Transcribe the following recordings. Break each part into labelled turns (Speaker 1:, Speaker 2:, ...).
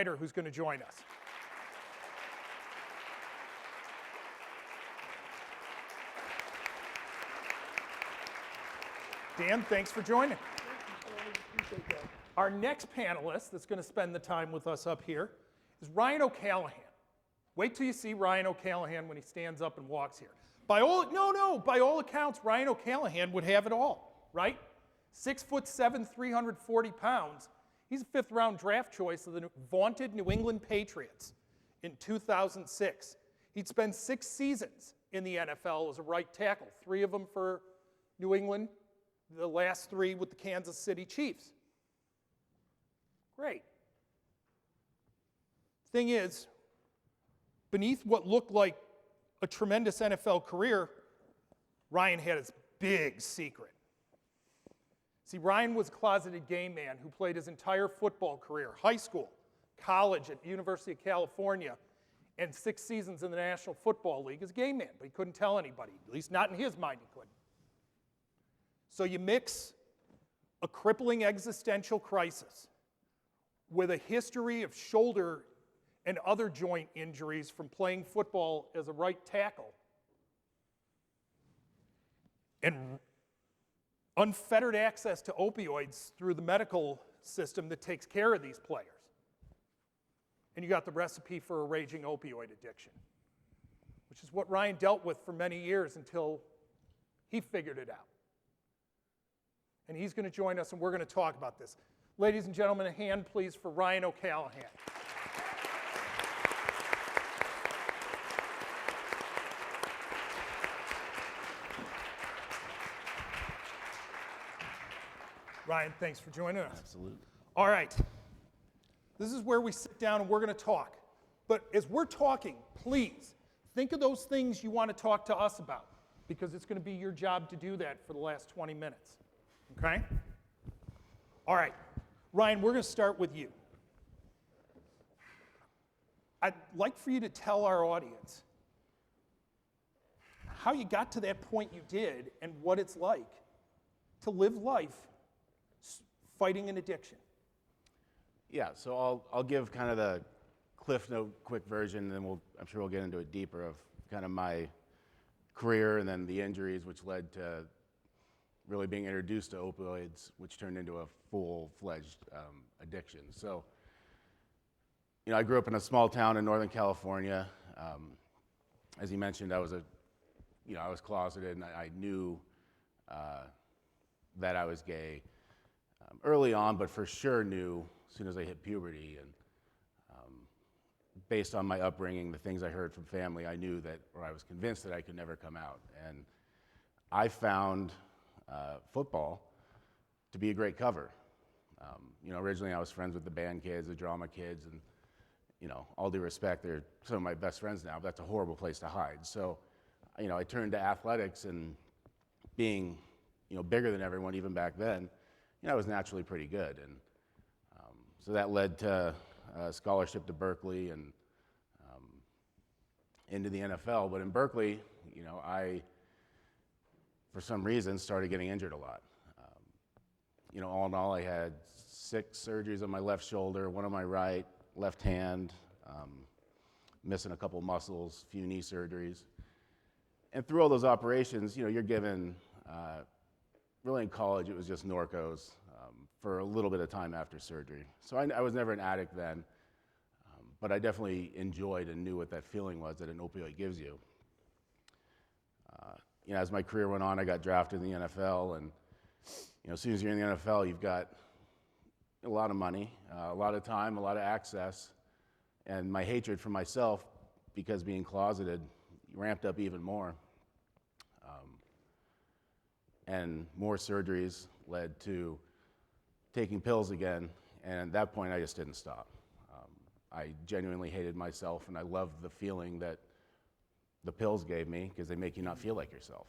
Speaker 1: Schneider, who's going to join us. Dan, thanks for joining. Our next panelist that's going to spend the time with us up here is Ryan O'Callaghan. Wait till you see Ryan O'Callaghan when he stands up and walks here. By all accounts, Ryan O'Callaghan would have it all, right? 6'7", 340 pounds. He's a fifth-round draft choice of the vaunted New England Patriots in 2006. He'd spent 6 seasons in the NFL as a right tackle, 3 of them for New England, the last 3 with the Kansas City Chiefs. Great. Thing is, beneath what looked like a tremendous NFL career, Ryan had his big secret. See, Ryan was a closeted gay man who played his entire football career, high school, college at the University of California, and 6 seasons in the National Football League as a gay man, but he couldn't tell anybody, at least not in his mind he couldn't. So you mix a crippling existential crisis with a history of shoulder and other joint injuries from playing football as a right tackle, and unfettered access to opioids through the medical system that takes care of these players. And you got the recipe for a raging opioid addiction, which is what Ryan dealt with for many years until he figured it out. And he's going to join us, and we're going to talk about this. Ladies and gentlemen, a hand, please, for Ryan O'Callaghan. Ryan, thanks for joining us.
Speaker 2: Absolutely.
Speaker 1: All right. This is where we sit down and we're going to talk. But as we're talking, please think of those things you want to talk to us about, because it's going to be your job to do that for the last 20 minutes. Okay? All right. Ryan, we're going to start with you. I'd like for you to tell our audience how you got to that point you did and what it's like to live life fighting an addiction.
Speaker 2: Yeah, so I'll give kind of the Cliff Note quick version, and then I'm sure we'll get into it deeper of kind of my career and then the injuries, which led to really being introduced to opioids, which turned into a full-fledged addiction. So, you know, I grew up in a small town in Northern California. As you mentioned, I was closeted, and I knew that I was gay early on, but for sure knew as soon as I hit puberty. And based on my upbringing, the things I heard from family, I knew that, or I was convinced that I could never come out. And I found football to be a great cover. You know, originally I was friends with the band kids, the drama kids, and, you know, all due respect, they're some of my best friends now, but that's a horrible place to hide. So, you know, I turned to athletics, and being, you know, bigger than everyone even back then, you know, I was naturally pretty good. And so that led to a scholarship to Berkeley and into the NFL. But in Berkeley, you know, I, for some reason, started getting injured a lot. You know, all in all, I had 6 surgeries on my left shoulder, 1 on my right, left hand, missing a couple muscles, a few knee surgeries. And through all those operations, you know, you're given, really in college, it was just Norcos for a little bit of time after surgery. So I was never an addict then, but I definitely enjoyed and knew what that feeling was that an opioid gives you. You know, as my career went on, I got drafted in the NFL, and you know, as soon as you're in the NFL, you've got a lot of money, a lot of time, a lot of access, and my hatred for myself, because being closeted, ramped up even more. And more surgeries led to taking pills again, and at that point, I just didn't stop. I genuinely hated myself, and I loved the feeling that the pills gave me, because they make you not feel like yourself.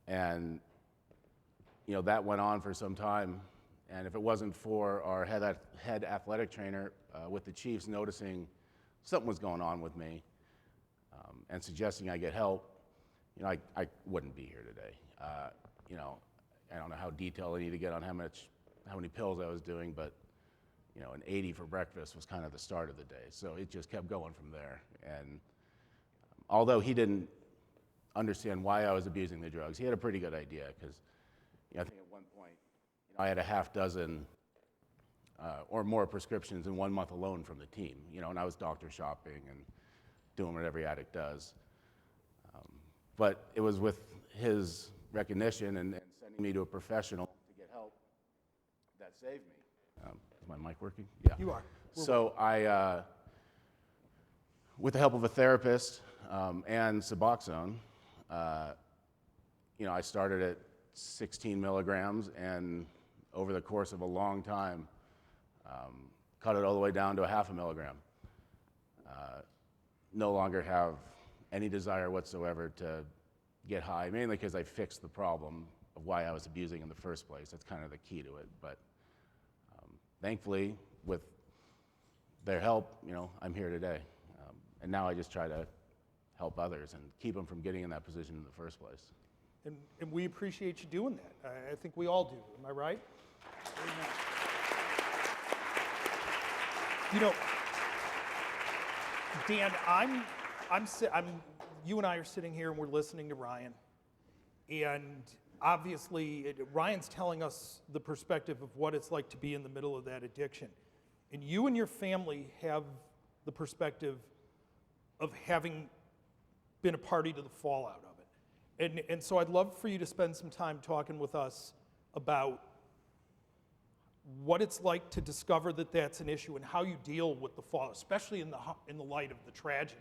Speaker 2: And you know, that went on for some time, and if it wasn't for our head athletic trainer with the Chiefs noticing something was going on with me and suggesting I get help, you know, I wouldn't be here today. You know, I don't know how detailed I need to get on how many pills I was doing, but an 80 for breakfast was kind of the start of the day. So it just kept going from there. And although he didn't understand why I was abusing the drugs, he had a pretty good idea, because I think at one point I had a half dozen or more prescriptions in 1 month alone from the team, and I was doctor shopping and doing what every addict does. But it was with his recognition and sending me to a professional to get help that saved me. Is my mic working? Yeah.
Speaker 1: You are.
Speaker 2: So I, with the help of a therapist and Suboxone, I started at 16 milligrams, and over the course of a long time, cut it all the way down to a half a milligram. No longer have any desire whatsoever to get high, mainly because I fixed the problem of why I was abusing in the first place. That's kind of the key to it. But thankfully, with their help, I'm here today. And now I just try to help others and keep them from getting in that position in the first place.
Speaker 1: And we appreciate you doing that. I think we all do. Am I right? Amen. Dan, you and I are sitting here and we're listening to Ryan. And obviously, Ryan's telling us the perspective of what it's like to be in the middle of that addiction. And you and your family have the perspective of having been a party to the fallout of it. And so I'd love for you to spend some time talking with us about what it's like to discover that that's an issue and how you deal with the fallout, especially in the light of the tragedy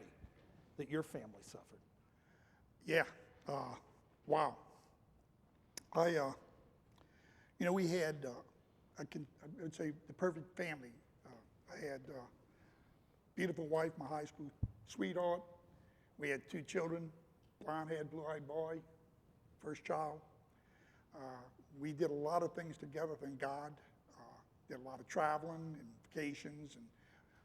Speaker 1: that your family suffered.
Speaker 3: Yeah, wow. We had, I would say, the perfect family. I had a beautiful wife, my high school sweetheart. We had 2 children, blonde-haired, blue-eyed boy, first child. We did a lot of things together, thank God. Did a lot of traveling and vacations, and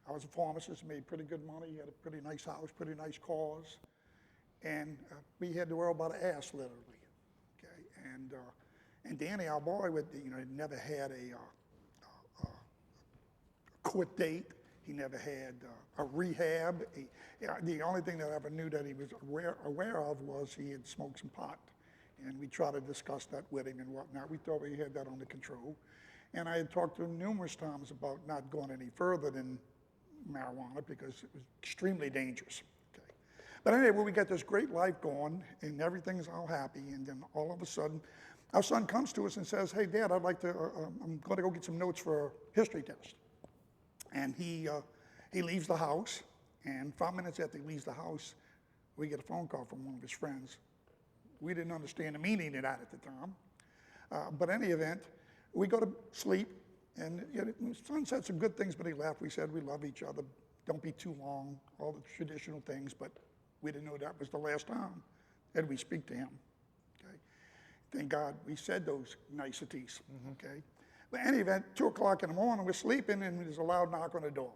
Speaker 3: I was a pharmacist, made pretty good money, had a pretty nice house, pretty nice cars, and we had to worry about an ass, literally. Okay, and Danny, our boy, never had a court date. He never had a rehab. The only thing that I ever knew that he was aware of was he had smoked some pot, and we tried to discuss that with him and whatnot. We thought we had that under control. And I had talked to him numerous times about not going any further than marijuana because it was extremely dangerous. Okay. But anyway, we got this great life going and everything's all happy. And then all of a sudden, our son comes to us and says, "Hey, Dad, I'm going to go get some notes for a history test." And he leaves the house. And 5 minutes after he leaves the house, we get a phone call from one of his friends. We didn't understand the meaning of that at the time. But in any event, we go to sleep, and my son said some good things, but he laughed. We said we love each other, don't be too long, all the traditional things, but we didn't know that was the last time that we speak to him. Okay, thank God we said those niceties. Okay, but in any event, 2 o'clock in the morning, we're sleeping, and there's a loud knock on the door,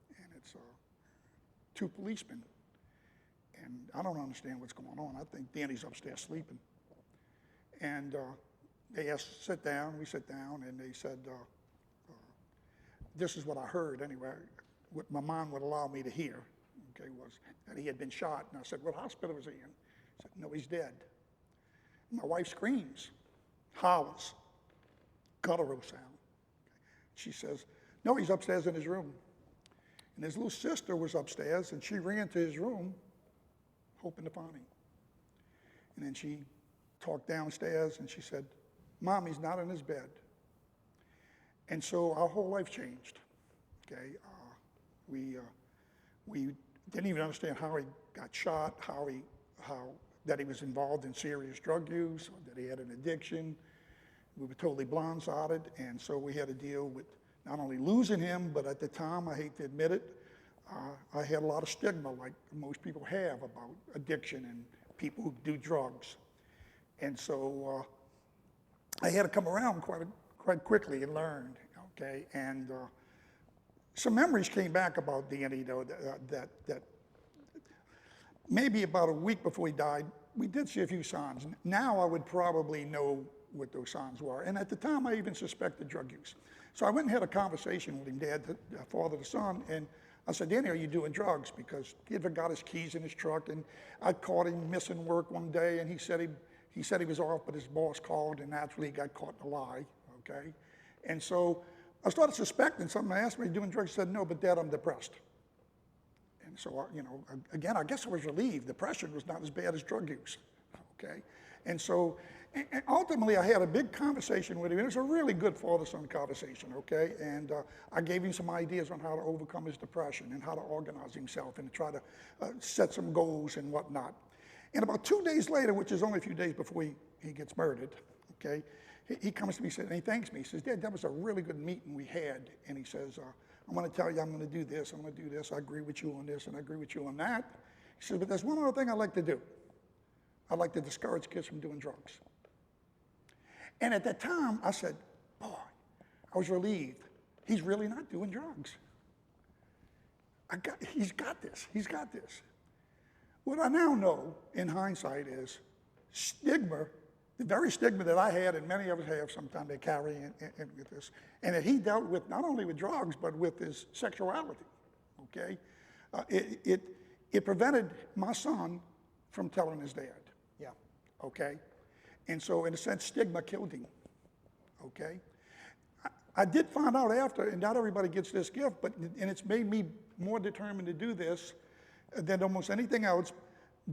Speaker 3: and it's 2 policemen, and I don't understand what's going on. I think Danny's upstairs sleeping, and they asked, sit down. We sit down, and they said, this is what I heard anyway, what my mom would allow me to hear, okay, was that he had been shot. And I said, what hospital was he in? He said, no, he's dead. And my wife screams, hollers, guttural sound. She says, no, he's upstairs in his room. And his little sister was upstairs, and she ran to his room, hoping to find him. And then she talked downstairs, and she said, Mom, he's not in his bed. And so our whole life changed. Okay, we didn't even understand how he got shot, how that he was involved in serious drug use, or that he had an addiction. We were totally blindsided, and so we had to deal with not only losing him, but at the time, I hate to admit it, I had a lot of stigma, like most people have, about addiction and people who do drugs. And so I had to come around quite quickly and learn, okay? And some memories came back about Danny, though, that maybe about a week before he died, we did see a few signs. Now I would probably know what those signs were. And at the time, I even suspected drug use. So I went and had a conversation with him, Dad, the father to son, and I said, Danny, are you doing drugs? Because he had forgot his keys in his truck, and I caught him missing work one day, and he said he was off, but his boss called, and naturally he got caught in a lie, okay? And so I started suspecting something. I asked him, are you doing drugs? He said, no, but Dad, I'm depressed. And so, again, I guess I was relieved. Depression was not as bad as drug use, okay? And so, and ultimately, I had a big conversation with him. It was a really good father-son conversation, okay? And I gave him some ideas on how to overcome his depression and how to organize himself and try to set some goals and whatnot. And about 2 days later, which is only a few days before he gets murdered, okay, he comes to me and he thanks me. He says, Dad, that was a really good meeting we had. And he says, I'm going to tell you I'm going to do this, I'm going to do this. I agree with you on this, and I agree with you on that. He says, but there's one other thing I like to do. I like to discourage kids from doing drugs. And at that time, I said, boy, I was relieved. He's really not doing drugs. He's got this. He's got this. What I now know, in hindsight, is stigma, the very stigma that I had and many of us have, sometimes they carry and with this, and that he dealt with not only with drugs, but with his sexuality, okay? It prevented my son from telling his dad.
Speaker 1: Yeah.
Speaker 3: Okay? And so, in a sense, stigma killed him. Okay? I did find out after, and not everybody gets this gift, and it's made me more determined to do this than almost anything else.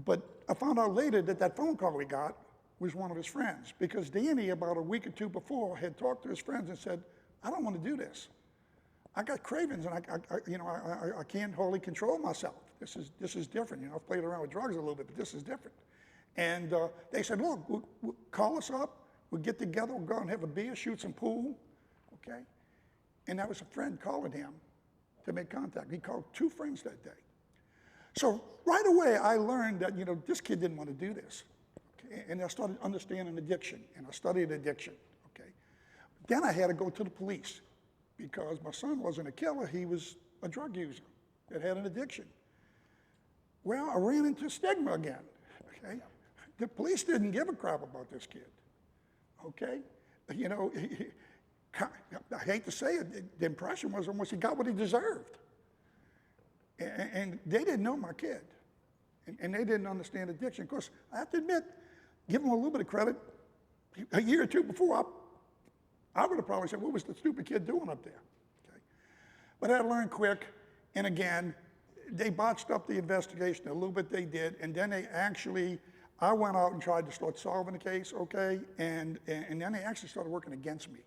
Speaker 3: But I found out later that phone call we got was one of his friends, because Danny, about a week or two before, had talked to his friends and said, I don't want to do this. I got cravings, and I can't wholly control myself. This is different. I've played around with drugs a little bit, but this is different. And they said, look, we'll call us up, we'll get together, we'll go and have a beer, shoot some pool, okay? And that was a friend calling him to make contact. He called 2 friends that day. So right away, I learned that, this kid didn't want to do this. Okay? And I started understanding addiction, and I studied addiction, okay? Then I had to go to the police, because my son wasn't a killer, he was a drug user that had an addiction. Well, I ran into stigma again, okay? The police didn't give a crap about this kid, okay? I hate to say it, the impression was almost he got what he deserved. And they didn't know my kid, and they didn't understand addiction. Of course, I have to admit, give them a little bit of credit, a year or two before, I would have probably said, what was the stupid kid doing up there? Okay? But I learned quick, and again, they botched up the investigation a little bit, they did, and then I went out and tried to start solving the case, okay, and then they actually started working against me.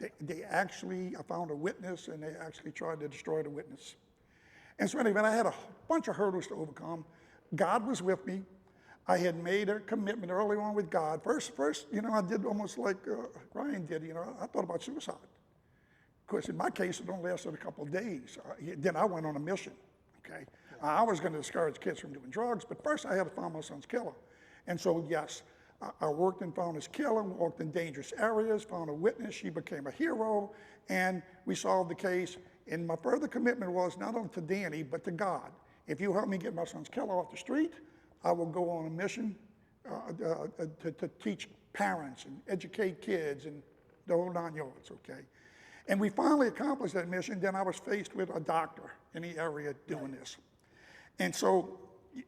Speaker 3: I found a witness, and they actually tried to destroy the witness. And so anyway, I had a bunch of hurdles to overcome. God was with me. I had made a commitment early on with God. First, I did almost like Ryan did, I thought about suicide. Of course, in my case, it only lasted a couple of days. Then I went on a mission, okay? I was going to discourage kids from doing drugs, but first I had to find my son's killer. And so, yes, I worked and found his killer, walked in dangerous areas, found a witness, she became a hero, and we solved the case. And my further commitment was not only to Danny, but to God. If you help me get my son's killer off the street, I will go on a mission to teach parents and educate kids and the whole 9 yards, okay? And we finally accomplished that mission. Then I was faced with a doctor in the area doing this. And so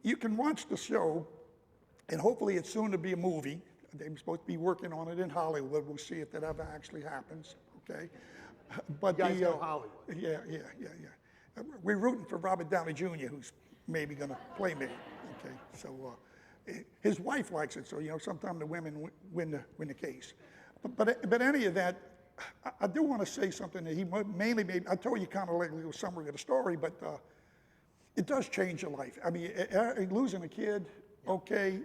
Speaker 3: you can watch the show, and hopefully it's soon to be a movie. They're supposed to be working on it in Hollywood. We'll see if that ever actually happens, okay? But
Speaker 1: You guys know Hollywood.
Speaker 3: Yeah. We're rooting for Robert Downey Jr., who's maybe going to play me, okay? So his wife likes it, so, sometimes the women win the case. But any of that, I do want to say something that he mainly made. I told you kind of like a little summary of the story, but it does change your life. I mean, losing a kid, okay,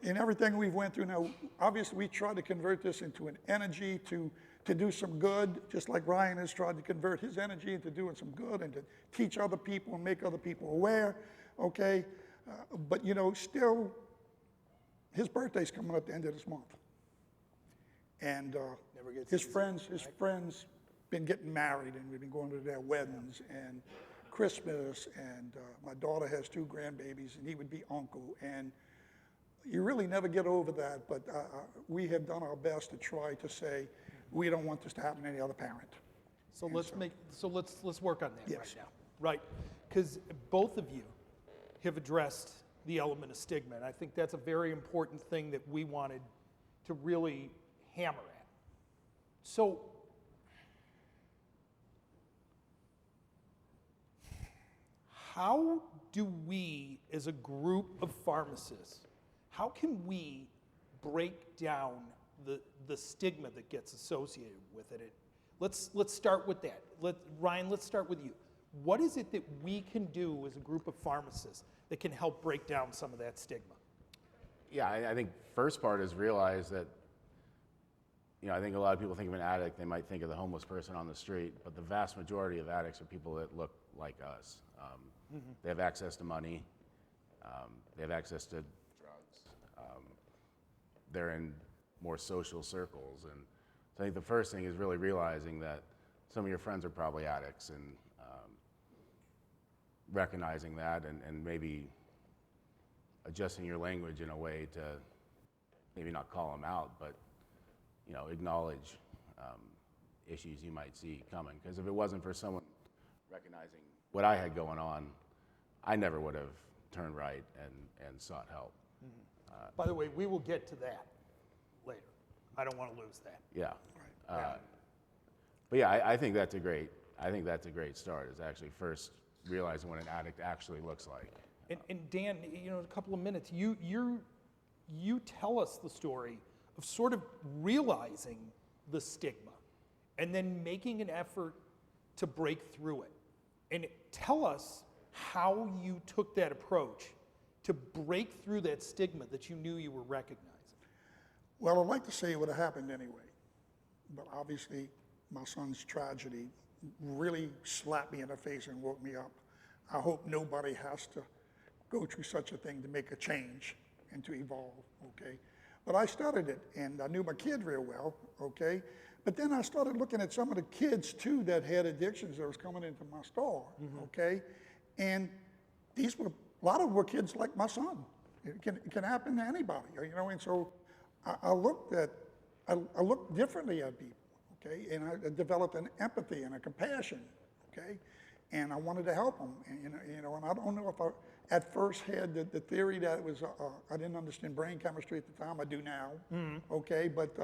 Speaker 3: and everything we've went through now, obviously we tried to convert this into an energy to do some good, just like Ryan has tried to convert his energy into doing some good and to teach other people and make other people aware, okay? But, still, his birthday's coming up at the end of this month. And his friends been getting married, and we've been going to their weddings and Christmas, and my daughter has 2 grandbabies, and he would be uncle. And you really never get over that, but we have done our best to try to say, We don't want this to happen to any other parent.
Speaker 1: So let's work on that
Speaker 3: Yes.
Speaker 1: right now, right? Because both of you have addressed the element of stigma, and I think that's a very important thing that we wanted to really hammer at. So, how do we, as a group of pharmacists, how can we break down the stigma that gets associated with it? Let's start with that. Ryan, let's start with you. What is it that we can do as a group of pharmacists that can help break down some of that stigma?
Speaker 2: Yeah, I think first part is realize that, I think a lot of people think of an addict, they might think of the homeless person on the street, but the vast majority of addicts are people that look like us. They have access to money, they have access to drugs, they're in more social circles. And so I think the first thing is really realizing that some of your friends are probably addicts, and recognizing that, and maybe adjusting your language in a way to maybe not call them out, but acknowledge issues you might see coming. Because if it wasn't for someone recognizing what I had going on, I never would have turned right and sought help.
Speaker 1: By the way, we will get to that later. I don't want to lose that.
Speaker 2: Yeah. But yeah, I think that's a great start, is actually first realizing what an addict actually looks like.
Speaker 1: And Dan, in a couple of minutes, you tell us the story of sort of realizing the stigma and then making an effort to break through it. And tell us how you took that approach to break through that stigma that you knew you were recognizing.
Speaker 3: Well, I'd like to say it would have happened anyway, but obviously my son's tragedy really slapped me in the face and woke me up. I hope nobody has to go through such a thing to make a change and to evolve, okay? But I started it, and I knew my kid real well, okay? But then I started looking at some of the kids, too, that had addictions that was coming into my store, okay? And these were, a lot of them were kids like my son. It can happen to anybody, and so I looked differently at people, okay? And I developed an empathy and a compassion, okay? And I wanted to help them, and I don't know if I at first had the theory that it was, I didn't understand brain chemistry at the time. I do now, okay? But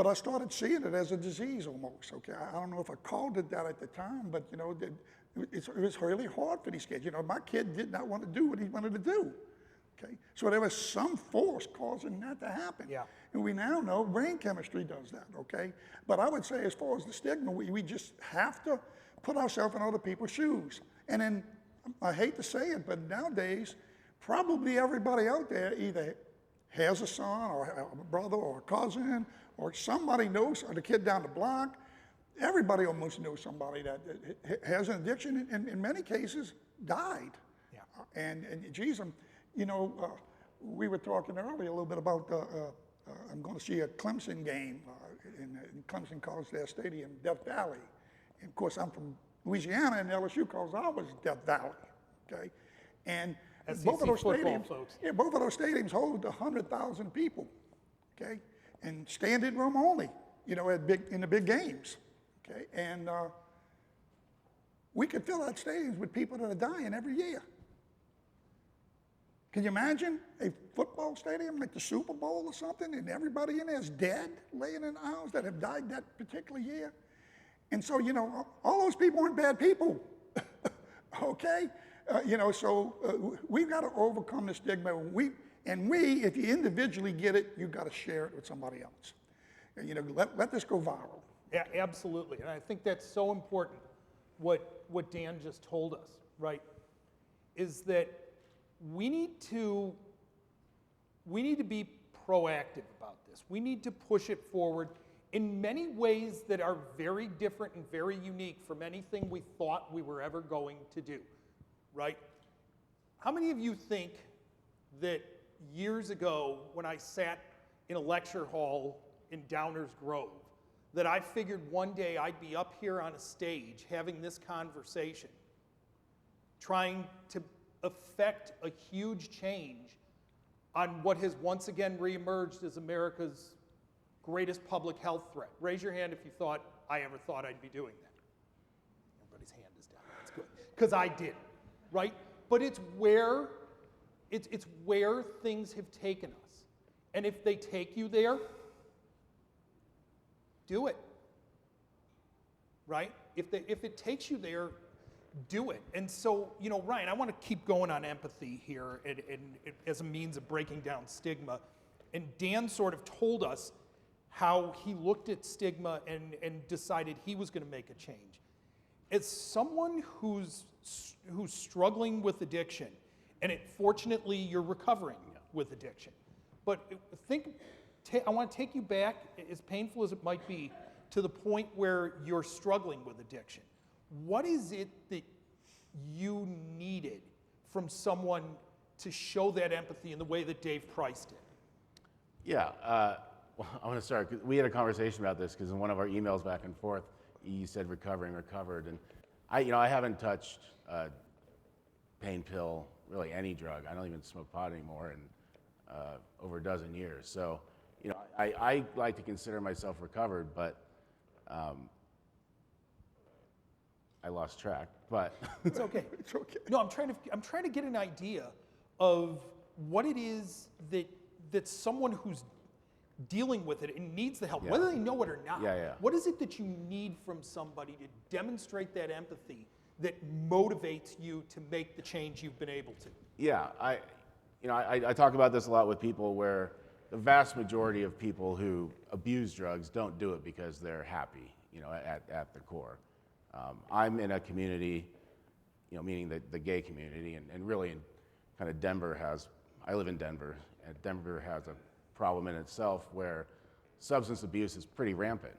Speaker 3: I started seeing it as a disease almost, okay? I don't know if I called it that at the time, but it was really hard for these kids. My kid did not want to do what he wanted to do, okay? So there was some force causing that to happen.
Speaker 1: Yeah.
Speaker 3: And we now know brain chemistry does that, okay? But I would say as far as the stigma, we just have to put ourselves in other people's shoes. And then, I hate to say it, but nowadays, probably everybody out there either has a son or a brother or a cousin or somebody knows, or the kid down the block. Everybody almost knows somebody that has an addiction, and in many cases, died.
Speaker 1: Yeah.
Speaker 3: And geez, we were talking earlier a little bit about, I'm going to see a Clemson game in Clemson calls their stadium Death Valley. And of course, I'm from Louisiana, and LSU calls ours Death Valley, okay? And both of those stadiums,
Speaker 1: folks.
Speaker 3: yeah, both of those stadiums hold 100,000 people, okay? And standing room only, in the big games, okay? And we could fill out stadiums with people that are dying every year. Can you imagine a football stadium like the Super Bowl or something, and everybody in there is dead, laying in the aisles that have died that particular year? And so, all those people aren't bad people, okay? So we've got to overcome the stigma. If you individually get it, you've got to share it with somebody else. Let this go viral.
Speaker 1: Yeah, absolutely. And I think that's so important, what Dan just told us, right? Is that we need to be proactive about this. We need to push it forward in many ways that are very different and very unique from anything we thought we were ever going to do, right? How many of you think that years ago when I sat in a lecture hall in Downers Grove, that I figured one day I'd be up here on a stage having this conversation, trying to affect a huge change on what has once again reemerged as America's greatest public health threat? Raise your hand if you thought I ever thought I'd be doing that. Everybody's hand is down. That's good. Because I did, right? But it's where things have taken us. And if they take you there, do it. Right? If it takes you there, do it. And so, Ryan, I want to keep going on empathy here and as a means of breaking down stigma. And Dan sort of told us how he looked at stigma and decided he was going to make a change. As someone who's struggling with addiction, and fortunately you're recovering with addiction, but I want to take you back, as painful as it might be, to the point where you're struggling with addiction. What is it that you needed from someone to show that empathy in the way that Dave Price did?
Speaker 2: Yeah, well, I want to start, 'cause we had a conversation about this because in one of our emails back and forth, you said recovered, and I haven't touched a pain pill, really any drug. I don't even smoke pot anymore in over a dozen years. So, I like to consider myself recovered, but I lost track. But
Speaker 1: It's okay.
Speaker 3: It's okay.
Speaker 1: No, I'm trying to get an idea of what it is that someone who's dealing with it and needs the help,
Speaker 2: Yeah.
Speaker 1: whether they know it or not.
Speaker 2: Yeah.
Speaker 1: What is it that you need from somebody to demonstrate that empathy that motivates you to make the change you've been able to?
Speaker 2: yeah, I talk about this a lot with people where the vast majority of people who abuse drugs don't do it because they're happy, at the core. I'm in a community, meaning the gay community, and really in kind of I live in Denver, and Denver has a problem in itself where substance abuse is pretty rampant.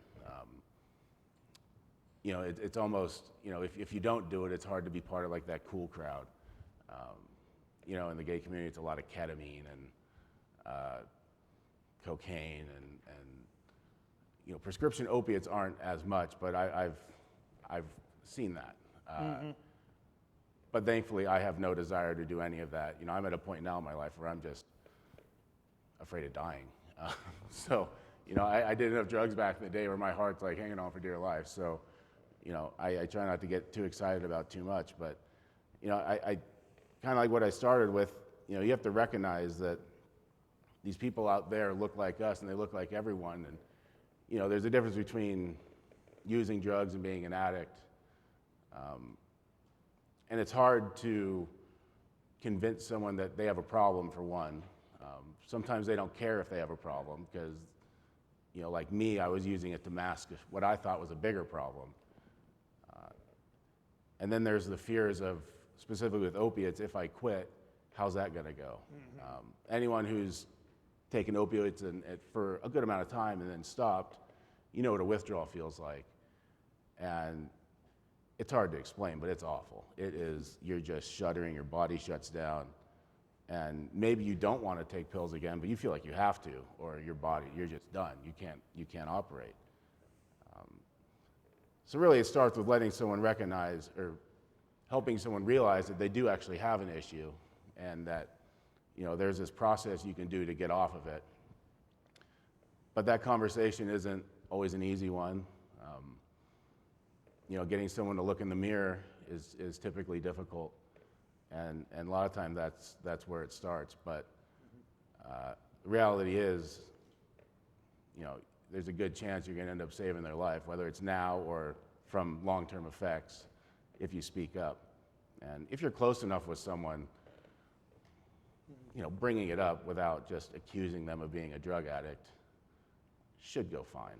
Speaker 2: It's almost, if you don't do it, it's hard to be part of like that cool crowd. In the gay community, it's a lot of ketamine and cocaine and prescription opiates aren't as much, but I've seen that. But thankfully, I have no desire to do any of that. I'm at a point now in my life where I'm just afraid of dying. So, I did enough drugs back in the day where my heart's like hanging on for dear life. So, I try not to get too excited about too much. But, I kind of like what I started with, you have to recognize that these people out there look like us and they look like everyone. And, there's a difference between using drugs and being an addict. And it's hard to convince someone that they have a problem, for one. Sometimes they don't care if they have a problem because, like me, I was using it to mask what I thought was a bigger problem. And then there's the fears of, specifically with opiates, if I quit, how's that going to go? Anyone who's taken opioids for a good amount of time and then stopped, what a withdrawal feels like. And it's hard to explain, but it's awful. It is, you're just shuddering, your body shuts down, and maybe you don't want to take pills again, but you feel like you have to, or your body, you're just done. You can't operate. So really it starts with letting someone recognize, or helping someone realize that they do actually have an issue, and that, there's this process you can do to get off of it. But that conversation isn't always an easy one. Getting someone to look in the mirror is typically difficult, and a lot of times that's where it starts. But the reality is, there's a good chance you're going to end up saving their life, whether it's now or from long-term effects, if you speak up. And if you're close enough with someone, bringing it up without just accusing them of being a drug addict should go fine.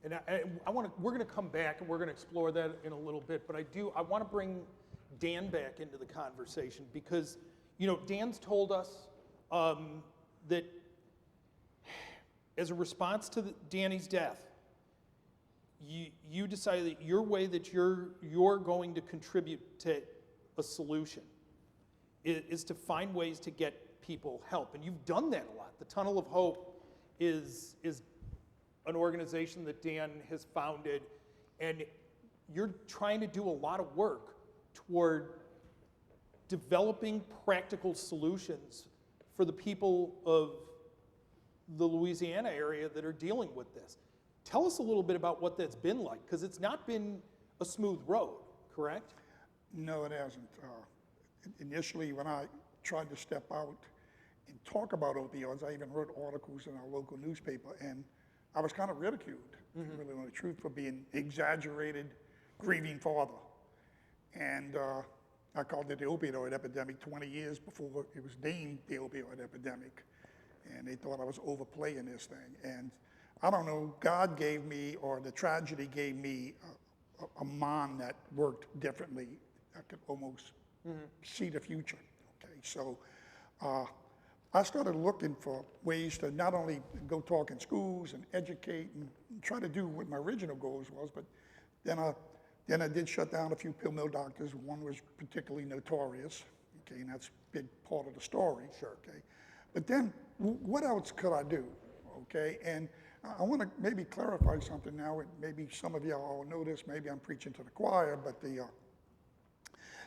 Speaker 1: And we're going to come back and we're going to explore that in a little bit, but I want to bring Dan back into the conversation because, Dan's told us that as a response to Danny's death, you decided that your way that you're going to contribute to a solution is to find ways to get people help, and you've done that a lot. The Tunnel of Hope is an organization that Dan has founded, and you're trying to do a lot of work toward developing practical solutions for the people of the Louisiana area that are dealing with this. Tell us a little bit about what that's been like, because it's not been a smooth road, correct?
Speaker 3: No, it hasn't. Initially, when I tried to step out and talk about opioids, I even wrote articles in our local newspaper, and I was kind of ridiculed, really, on the truth, for being exaggerated, grieving father. And I called it the opioid epidemic 20 years before it was deemed the opioid epidemic. And they thought I was overplaying this thing. And I don't know, God gave me, or the tragedy gave me a mind that worked differently. I could almost see the future. Okay, so I started looking for ways to not only go talk in schools and educate and try to do what my original goals was, but then I did shut down a few pill mill doctors. One was particularly notorious, okay, and that's a big part of the story.
Speaker 1: Sure.
Speaker 3: Okay, but then what else could I do? Okay, and I want to maybe clarify something now. Maybe some of y'all all know this. Maybe I'm preaching to the choir, but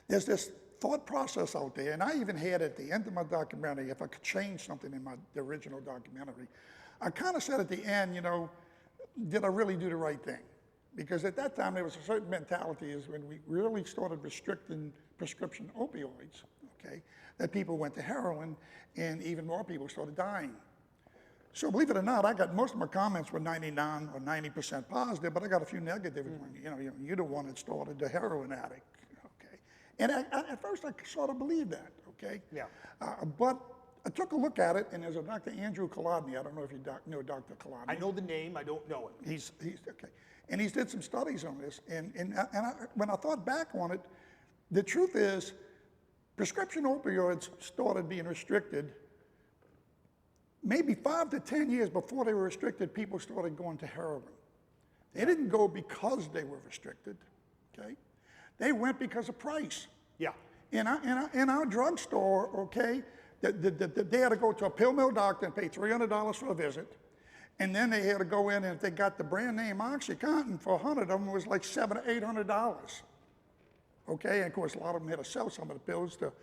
Speaker 3: there's this thought process out there, and I even had at the end of my documentary, if I could change something in the original documentary, I kind of said at the end, you know, did I really do the right thing? Because at that time, there was a certain mentality is when we really started restricting prescription opioids, okay, that people went to heroin, and even more people started dying. So believe it or not, I got most of my comments were 99 or 90% positive, but I got a few negative. You know, you're the one that started the heroin addict, okay? And at first, I sort of believed that, okay?
Speaker 1: Yeah.
Speaker 3: But I took a look at it, and there's a Dr. Andrew Kolodny. I don't know if you know Dr. Kolodny.
Speaker 1: I know the name, I don't know it.
Speaker 3: He's okay, and he's did some studies on this. And when I thought back on it, the truth is, prescription opioids started being restricted. Maybe 5 to 10 years before they were restricted, people started going to heroin. They didn't go because they were restricted, okay? They went because of price.
Speaker 1: Yeah.
Speaker 3: In our drugstore, okay, they had to go to a pill mill doctor and pay $300 for a visit. And then they had to go in, and if they got the brand name OxyContin, for 100 of them, it was like $700 or $800. Okay, and of course, a lot of them had to sell some of the pills to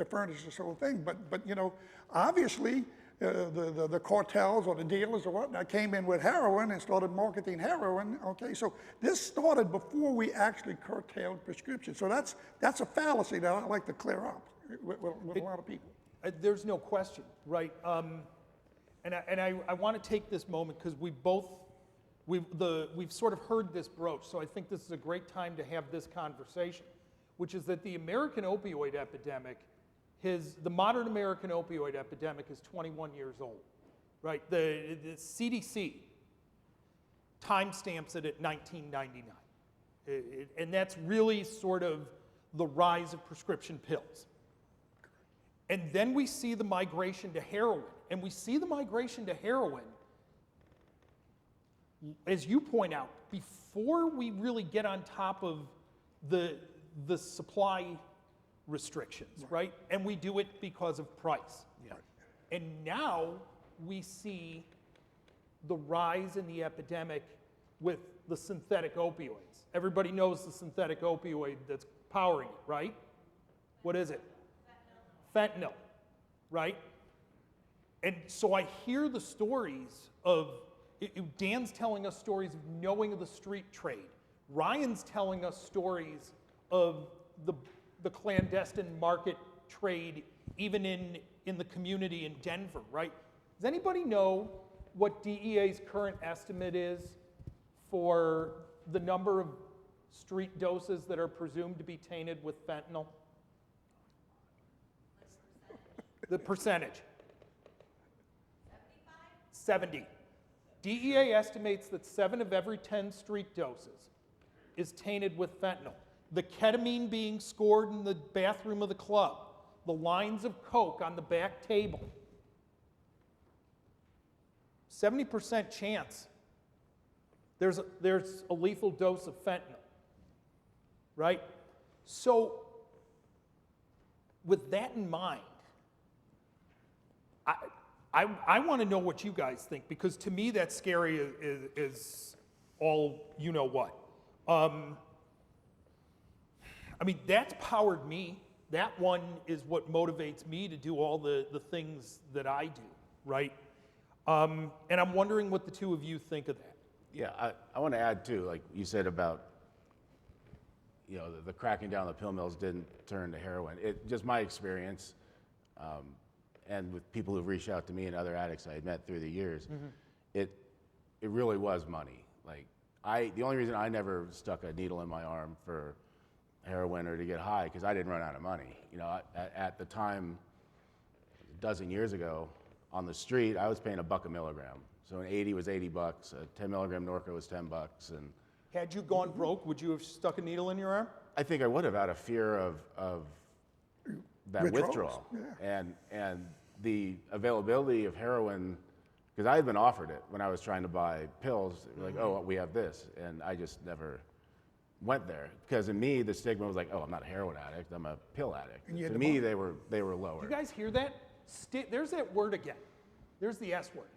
Speaker 3: furnish this whole thing. But you know, obviously, the cartels or the dealers or whatnot came in with heroin and started marketing heroin. Okay, so this started before we actually curtailed prescription. So that's a fallacy that I like to clear up with a lot of people.
Speaker 1: There's no question, right? And I want to take this moment because we've sort of heard this broach, so I think this is a great time to have this conversation, which is that the American opioid epidemic, the modern American opioid epidemic is 21 years old, right? The CDC timestamps it at 1999. And that's really sort of the rise of prescription pills. And then we see the migration to heroin. And we see the migration to heroin, as you point out, before we really get on top of the supply restrictions, right? And we do it because of price.
Speaker 2: Yeah.
Speaker 1: And now we see the rise in the epidemic with the synthetic opioids. Everybody knows the synthetic opioid that's powering it, right? What is it? Fentanyl, right? And so I hear the stories of, Dan's telling us stories of knowing of the street trade. Ryan's telling us stories of the clandestine market trade, even in the community in Denver, right? Does anybody know what DEA's current estimate is for the number of street doses that are presumed to be tainted with fentanyl? The percentage. 70. DEA estimates that 7 of every 10 street doses is tainted with fentanyl. The ketamine being scored in the bathroom of the club, the lines of coke on the back table. 70% chance there's a lethal dose of fentanyl, right? So with that in mind, I want to know what you guys think, because to me that's scary is all you know what. I mean, that's powered me. That one is what motivates me to do all the things that I do, right? And I'm wondering what the two of you think of that.
Speaker 2: Yeah, I want to add too, like you said about, you know, the cracking down the pill mills didn't turn to heroin. Just my experience, and with people who've reached out to me and other addicts I had met through the years, it really was money. Like the only reason I never stuck a needle in my arm for heroin or to get high, because I didn't run out of money. You know, at the time, a dozen years ago, on the street, I was paying $1 a milligram. So an 80 was $80, a 10 milligram Norco was $10, and
Speaker 1: Had you gone broke, would you have stuck a needle in your arm?
Speaker 2: I think I would have out of fear of that
Speaker 3: Withdrawals,
Speaker 2: withdrawal.
Speaker 3: yeah.
Speaker 2: And the availability of heroin, because I had been offered it when I was trying to buy pills, like, oh, we have this, and I just never went there. Because in me, the stigma was like, oh, I'm not a heroin addict, I'm a pill addict.
Speaker 3: And you had
Speaker 2: To
Speaker 3: to
Speaker 2: me,
Speaker 3: buy.
Speaker 2: they were lower.
Speaker 1: You guys hear that? There's that word again. There's the S word.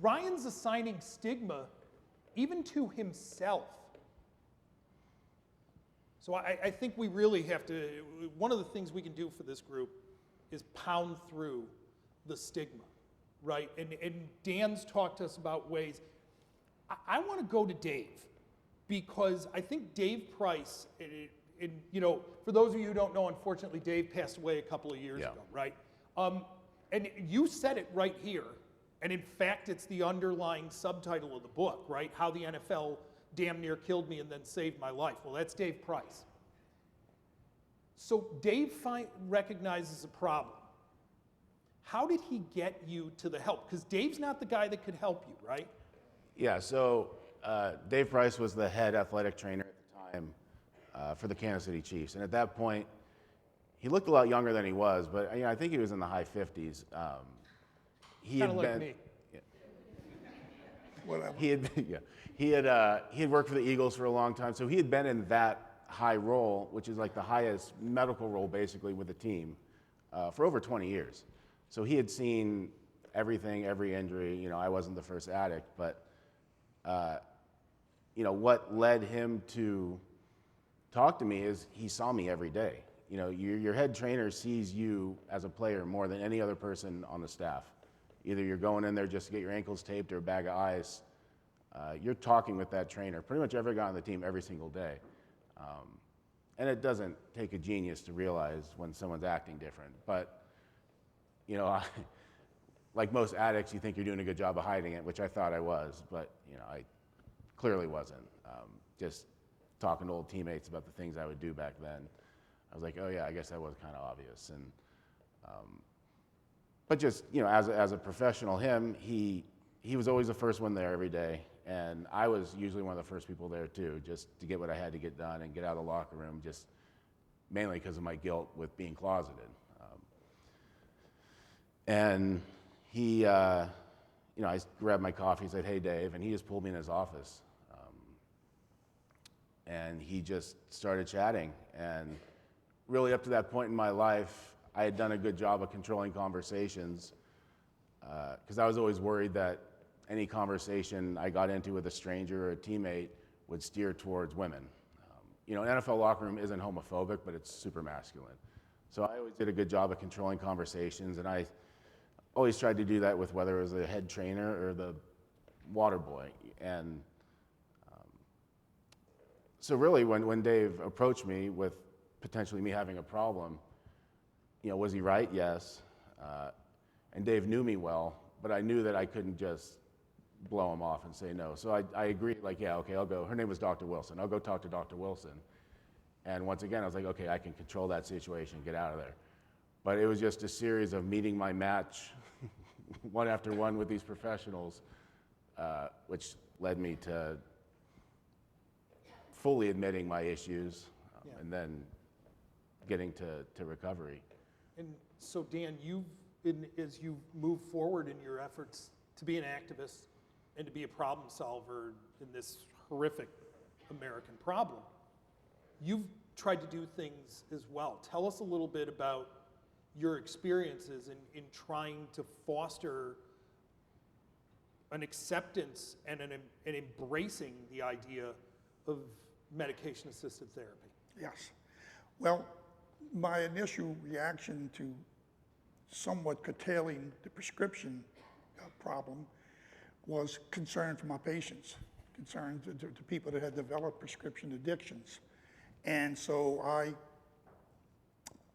Speaker 1: Ryan's assigning stigma even to himself. So I think we really have to, one of the things we can do for this group is pound through the stigma, right? And Dan's talked to us about ways. I want to go to Dave, because I think Dave Price, and you know, for those of you who don't know, unfortunately, Dave passed away a couple of years ago, right? And you said it right here, and in fact, it's the underlying subtitle of the book, right? How the NFL damn near killed me and then saved my life. Well, that's Dave Price. So Dave recognizes a problem. How did he get you to the help? Because Dave's not the guy that could help you, right?
Speaker 2: Yeah, so Dave Price was the head athletic trainer at the time for the Kansas City Chiefs. And at that point, he looked a lot younger than he was, but I think he was in the high 50s.
Speaker 1: Kind of like me.
Speaker 3: Whatever.
Speaker 2: He had worked for the Eagles for a long time, so he had been in that high role, which is like the highest medical role basically with the team, for over 20 years. So he had seen everything, every injury. You know, I wasn't the first addict, but you know, what led him to talk to me is he saw me every day. You know, your head trainer sees you as a player more than any other person on the staff. Either you're going in there just to get your ankles taped or a bag of ice. You're talking with that trainer, pretty much every guy on the team every single day. And it doesn't take a genius to realize when someone's acting different. But, you know, like most addicts, you think you're doing a good job of hiding it, which I thought I was, but, you know, I clearly wasn't. Just talking to old teammates about the things I would do back then, I was like, oh yeah, I guess that was kind of obvious. And but just, you know, as a professional, he was always the first one there every day, and I was usually one of the first people there too, just to get what I had to get done and get out of the locker room, just mainly because of my guilt with being closeted. And he, you know, I grabbed my coffee, said, hey Dave, and he just pulled me in his office. And he just started chatting, and really up to that point in my life, I had done a good job of controlling conversations, because I was always worried that any conversation I got into with a stranger or a teammate would steer towards women. You know, an NFL locker room isn't homophobic, but it's super masculine. So I always did a good job of controlling conversations, and I always tried to do that with whether it was the head trainer or the water boy. And so really, when Dave approached me with potentially me having a problem, you know, was he right? Yes. And Dave knew me well, but I knew that I couldn't just blow him off and say no. So I agreed, like, yeah, okay, I'll go. Her name was Dr. Wilson. I'll go talk to Dr. Wilson. And once again, I was like, okay, I can control that situation, get out of there. But it was just a series of meeting my match one after one with these professionals, which led me to fully admitting my issues, and then getting to recovery.
Speaker 1: And so Dan, as you move forward in your efforts to be an activist and to be a problem solver in this horrific American problem, you've tried to do things as well. Tell us a little bit about your experiences in trying to foster an acceptance and an embracing the idea of medication-assisted therapy.
Speaker 3: Yes. Well, my initial reaction to somewhat curtailing the prescription problem was concern for my patients, concern to people that had developed prescription addictions. And so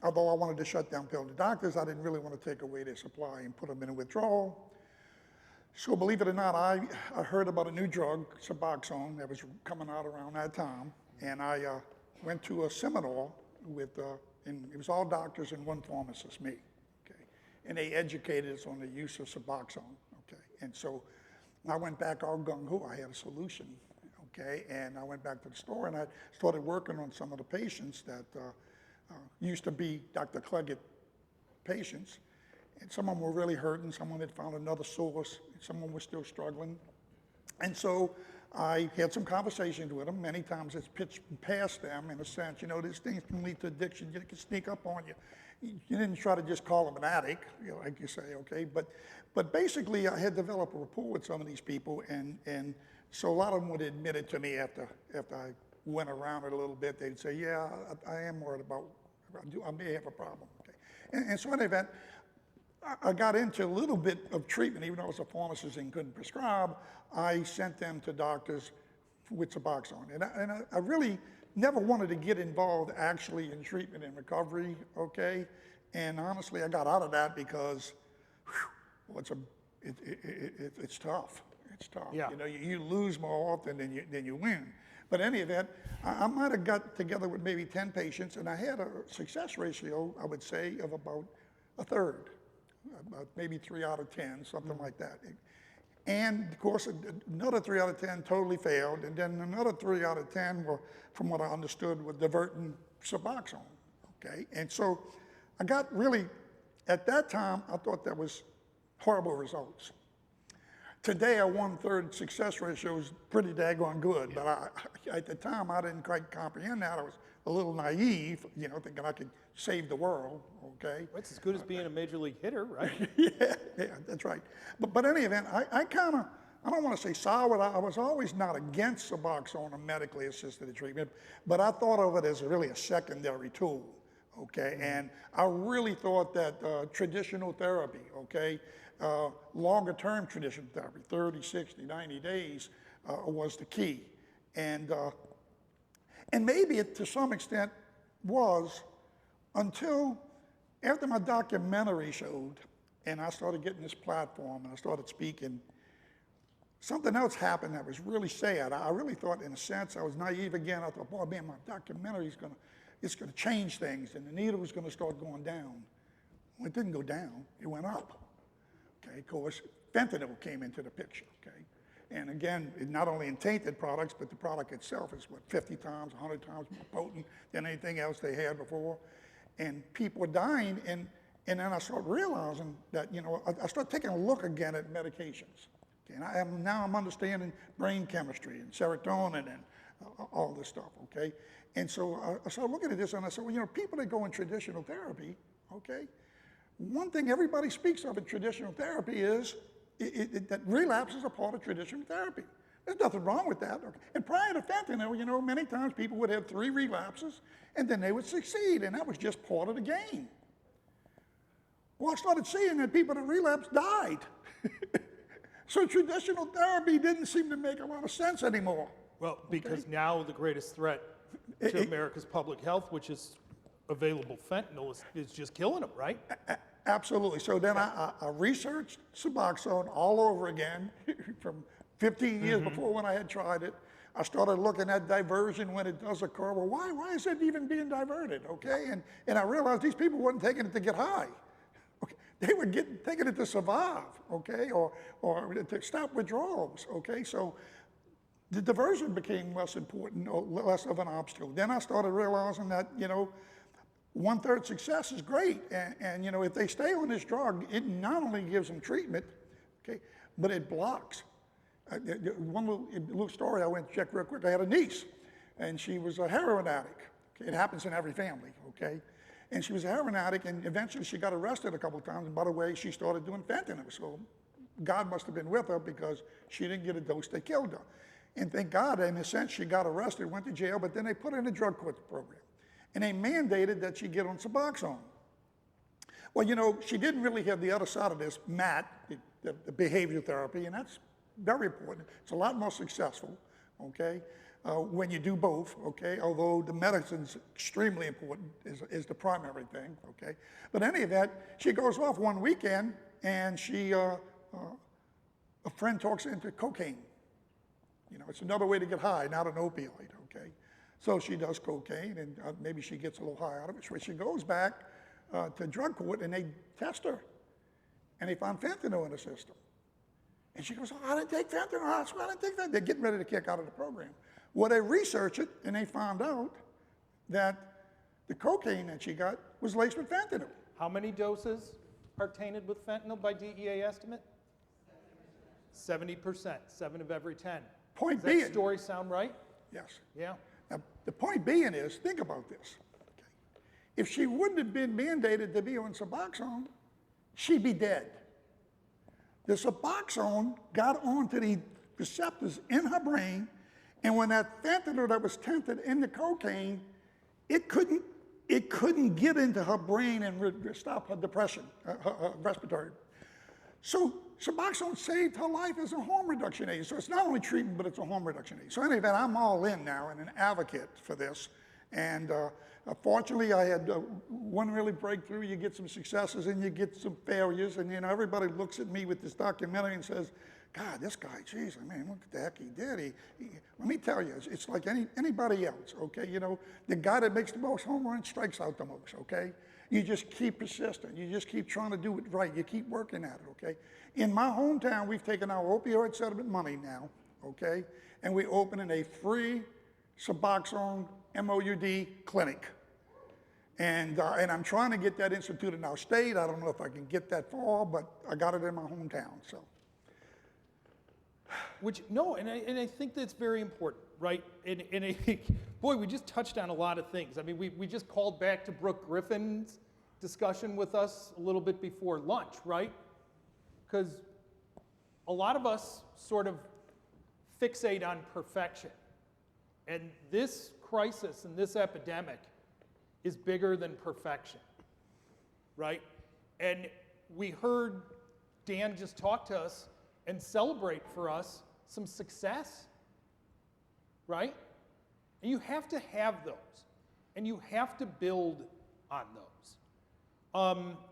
Speaker 3: although I wanted to shut down pill to doctors, I didn't really want to take away their supply and put them in a withdrawal. So believe it or not, I heard about a new drug, Suboxone, that was coming out around that time. And I went to a seminar with, and it was all doctors and one pharmacist, me. Okay? And they educated us on the use of Suboxone. Okay? And so I went back all gung-ho. I had a solution. Okay? And I went back to the store and I started working on some of the patients that used to be Dr. Cleggett patients. And some of them were really hurting. Someone had found another source. Someone was still struggling. And so I had some conversations with them. Many times it's pitched past them in a sense, you know, these things can lead to addiction. It can sneak up on you. You didn't try to just call them an addict, you know, like you say, okay? But basically I had developed a rapport with some of these people, and so a lot of them would admit it to me after I went around it a little bit. They'd say, yeah, I am worried about, I may have a problem, okay? And so in any event, I got into a little bit of treatment, even though I was a pharmacist and couldn't prescribe. I sent them to doctors with Suboxone. And I really never wanted to get involved actually in treatment and recovery, okay? And honestly, I got out of that because, well, it's tough. It's tough.
Speaker 1: Yeah.
Speaker 3: You know, you lose more often than you win. But in any event, I might have got together with maybe 10 patients, and I had a success ratio, I would say, of about a third. About maybe 3 out of 10, something like that. And of course, another 3 out of 10 totally failed, and then another 3 out of 10 were, from what I understood, were diverting Suboxone, okay? And so I got really, at that time, I thought that was horrible results. Today, a 1/3 success ratio is pretty daggone good, but at the time, I didn't quite comprehend that. I was a little naive, you know, thinking I could save the world, okay?
Speaker 1: That's as good as being a major league hitter, right?
Speaker 3: yeah, that's right. But in any event, I kind of, I don't want to say sour. I was always not against Suboxone or medically assisted treatment, but I thought of it as really a secondary tool, okay? And I really thought that traditional therapy, okay, longer term traditional therapy, 30, 60, 90 days was the key. And maybe it to some extent was, until after my documentary showed and I started getting this platform and I started speaking, something else happened that was really sad. I really thought, in a sense, I was naive again. I thought, boy, man, my documentary is gonna change things, and the needle was gonna start going down. Well, it didn't go down, it went up. Okay, of course, fentanyl came into the picture, okay? And again, it not only in tainted products, but the product itself is, what, 50 times, 100 times more potent than anything else they had before. And people were dying, and then I started realizing that, you know, I started taking a look again at medications. Okay, and now I'm understanding brain chemistry and serotonin and all this stuff, okay? And so I started looking at this and I said, well, you know, people that go in traditional therapy, okay, one thing everybody speaks of in traditional therapy is that relapse is a part of traditional therapy. There's nothing wrong with that. Okay? And prior to fentanyl, you know, many times people would have 3 relapses and then they would succeed, and that was just part of the game. Well, I started seeing that people that relapsed died. So traditional therapy didn't seem to make a lot of sense anymore.
Speaker 1: Well, because now the greatest threat to America's public health, which is available fentanyl, is just killing them, right?
Speaker 3: Absolutely. So then I researched Suboxone all over again from 15 years before when I had tried it. I started looking at diversion when it does occur. Well, why is it even being diverted, okay? And I realized these people weren't taking it to get high. Okay? They were taking it to survive, okay, or to stop withdrawals, okay? So the diversion became less important, or less of an obstacle. Then I started realizing that, you know, 1/3 success is great, and you know, if they stay on this drug, it not only gives them treatment, okay, but it blocks. One little story I went to check real quick. I had a niece, and she was a heroin addict. Okay? It happens in every family, okay? And she was a heroin addict, and eventually she got arrested a couple of times. And by the way, she started doing fentanyl. So God must have been with her because she didn't get a dose that killed her. And thank God, in a sense, she got arrested, went to jail, but then they put her in a drug court program. And they mandated that she get on Suboxone. Well, she didn't really have the other side of this, MAT, the behavior therapy, and that's very important. It's a lot more successful, okay, when you do both, okay, although the medicine's extremely important, is the primary thing, okay. But any of that, she goes off one weekend, and a friend talks her into cocaine. It's another way to get high, not an opioid, okay. So she does cocaine, and maybe she gets a little high out of it. So she goes back to drug court, and they test her, and they found fentanyl in the system. And she goes, I didn't take fentanyl. I swear I didn't take fentanyl. They're getting ready to kick out of the program. Well, they researched it, and they found out that the cocaine that she got was laced with fentanyl.
Speaker 1: How many doses are tainted with fentanyl by DEA estimate? 70%, 7 of every 10.
Speaker 3: Point
Speaker 1: Does
Speaker 3: being,
Speaker 1: that story sound right?
Speaker 3: yes.
Speaker 1: Yeah.
Speaker 3: Now, the point being is, think about this. Okay. If she wouldn't have been mandated to be on Suboxone, she'd be dead. The Suboxone got onto the receptors in her brain, and when that fentanyl that was tinted in the cocaine, it couldn't get into her brain and stop her depression, her respiratory. So Suboxone saved her life as a harm reduction agent. So it's not only treatment, but it's a harm reduction agent. So anyway, I'm all in now and an advocate for this. And fortunately, I had one really breakthrough. You get some successes and you get some failures. And everybody looks at me with this documentary and says, God, this guy, geez, I mean, what the heck he did. Let me tell you, it's like anybody else, okay? The guy that makes the most home runs strikes out the most, okay? You just keep persistent. You just keep trying to do it right. You keep working at it, okay? In my hometown, we've taken our opioid settlement money now, okay? And we're opening a free Suboxone MOUD clinic. And I'm trying to get that instituted in our state. I don't know if I can get that far, but I got it in my hometown, so.
Speaker 1: And I think that's very important, right? Boy, we just touched on a lot of things. I mean, we just called back to Brooke Griffin's discussion with us a little bit before lunch, right? Because a lot of us sort of fixate on perfection. And this crisis and this epidemic is bigger than perfection, right? And we heard Dan just talk to us and celebrate for us some success, right? And you have to have those, and you have to build on those.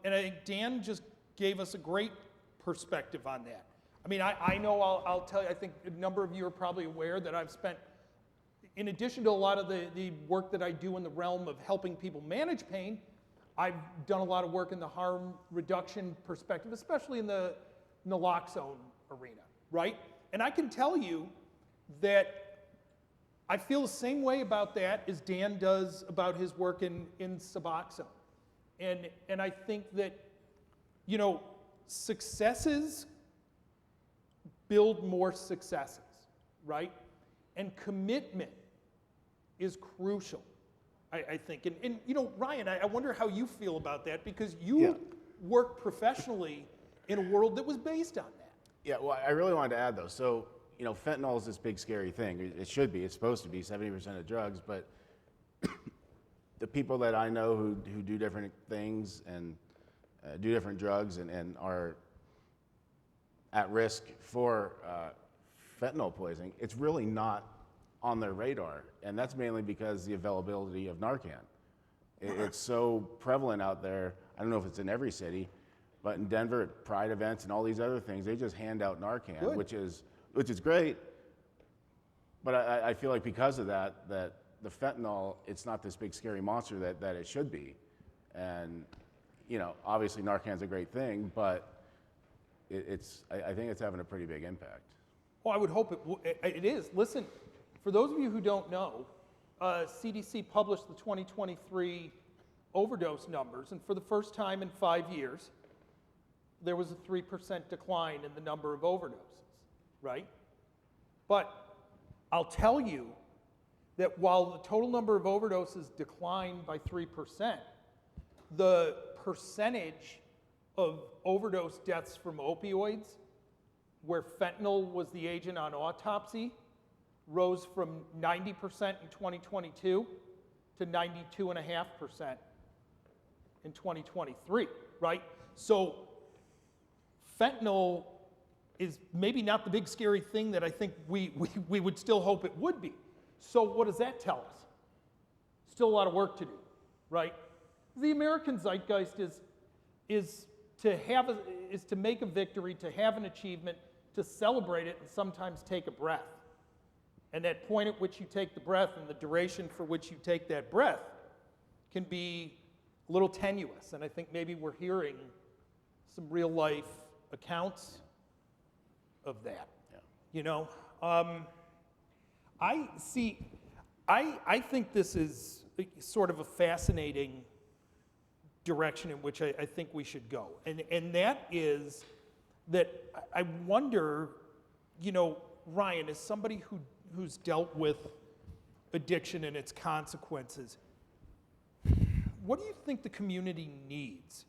Speaker 1: And I think Dan just gave us a great perspective on that. I mean, I know I'll tell you, I think a number of you are probably aware that I've spent, in addition to a lot of the work that I do in the realm of helping people manage pain, I've done a lot of work in the harm reduction perspective, especially in the naloxone arena, right? And I can tell you that I feel the same way about that as Dan does about his work in Suboxone. And I think that, successes build more successes, right? And commitment is crucial, I think. And Ryan, I wonder how you feel about that, because you work professionally in a world that was based on that.
Speaker 2: Yeah, well, I really wanted to add, though. So, fentanyl is this big, scary thing. It should be. It's supposed to be 70% of drugs. But the people that I know who do different things and do different drugs and are at risk for fentanyl poisoning, it's really not on their radar. And that's mainly because the availability of Narcan. It's so prevalent out there. I don't know if it's in every city, but in Denver, at Pride events and all these other things, they just hand out Narcan, which is great. But I feel like because of that the fentanyl, it's not this big scary monster that it should be. And obviously Narcan's a great thing, but I think it's having a pretty big impact.
Speaker 1: Well, I would hope it is. Listen, for those of you who don't know, CDC published the 2023 overdose numbers, and for the first time in 5 years, there was a 3% decline in the number of overdoses, right? But I'll tell you that while the total number of overdoses declined by 3%, the percentage of overdose deaths from opioids, where fentanyl was the agent on autopsy, rose from 90% in 2022 to 92.5% in 2023. right? So fentanyl is maybe not the big scary thing that I think we would still hope it would be. So what does that tell us? Still a lot of work to do, right? The American zeitgeist is to make a victory, to have an achievement, to celebrate it, and sometimes take a breath. And that point at which you take the breath and the duration for which you take that breath can be a little tenuous. And I think maybe we're hearing some real life accounts of that.
Speaker 2: Yeah.
Speaker 1: You know, I think this is sort of a fascinating direction in which I think we should go. And that is that I wonder, you know, Ryan, as somebody who's dealt with addiction and its consequences, what do you think the community needs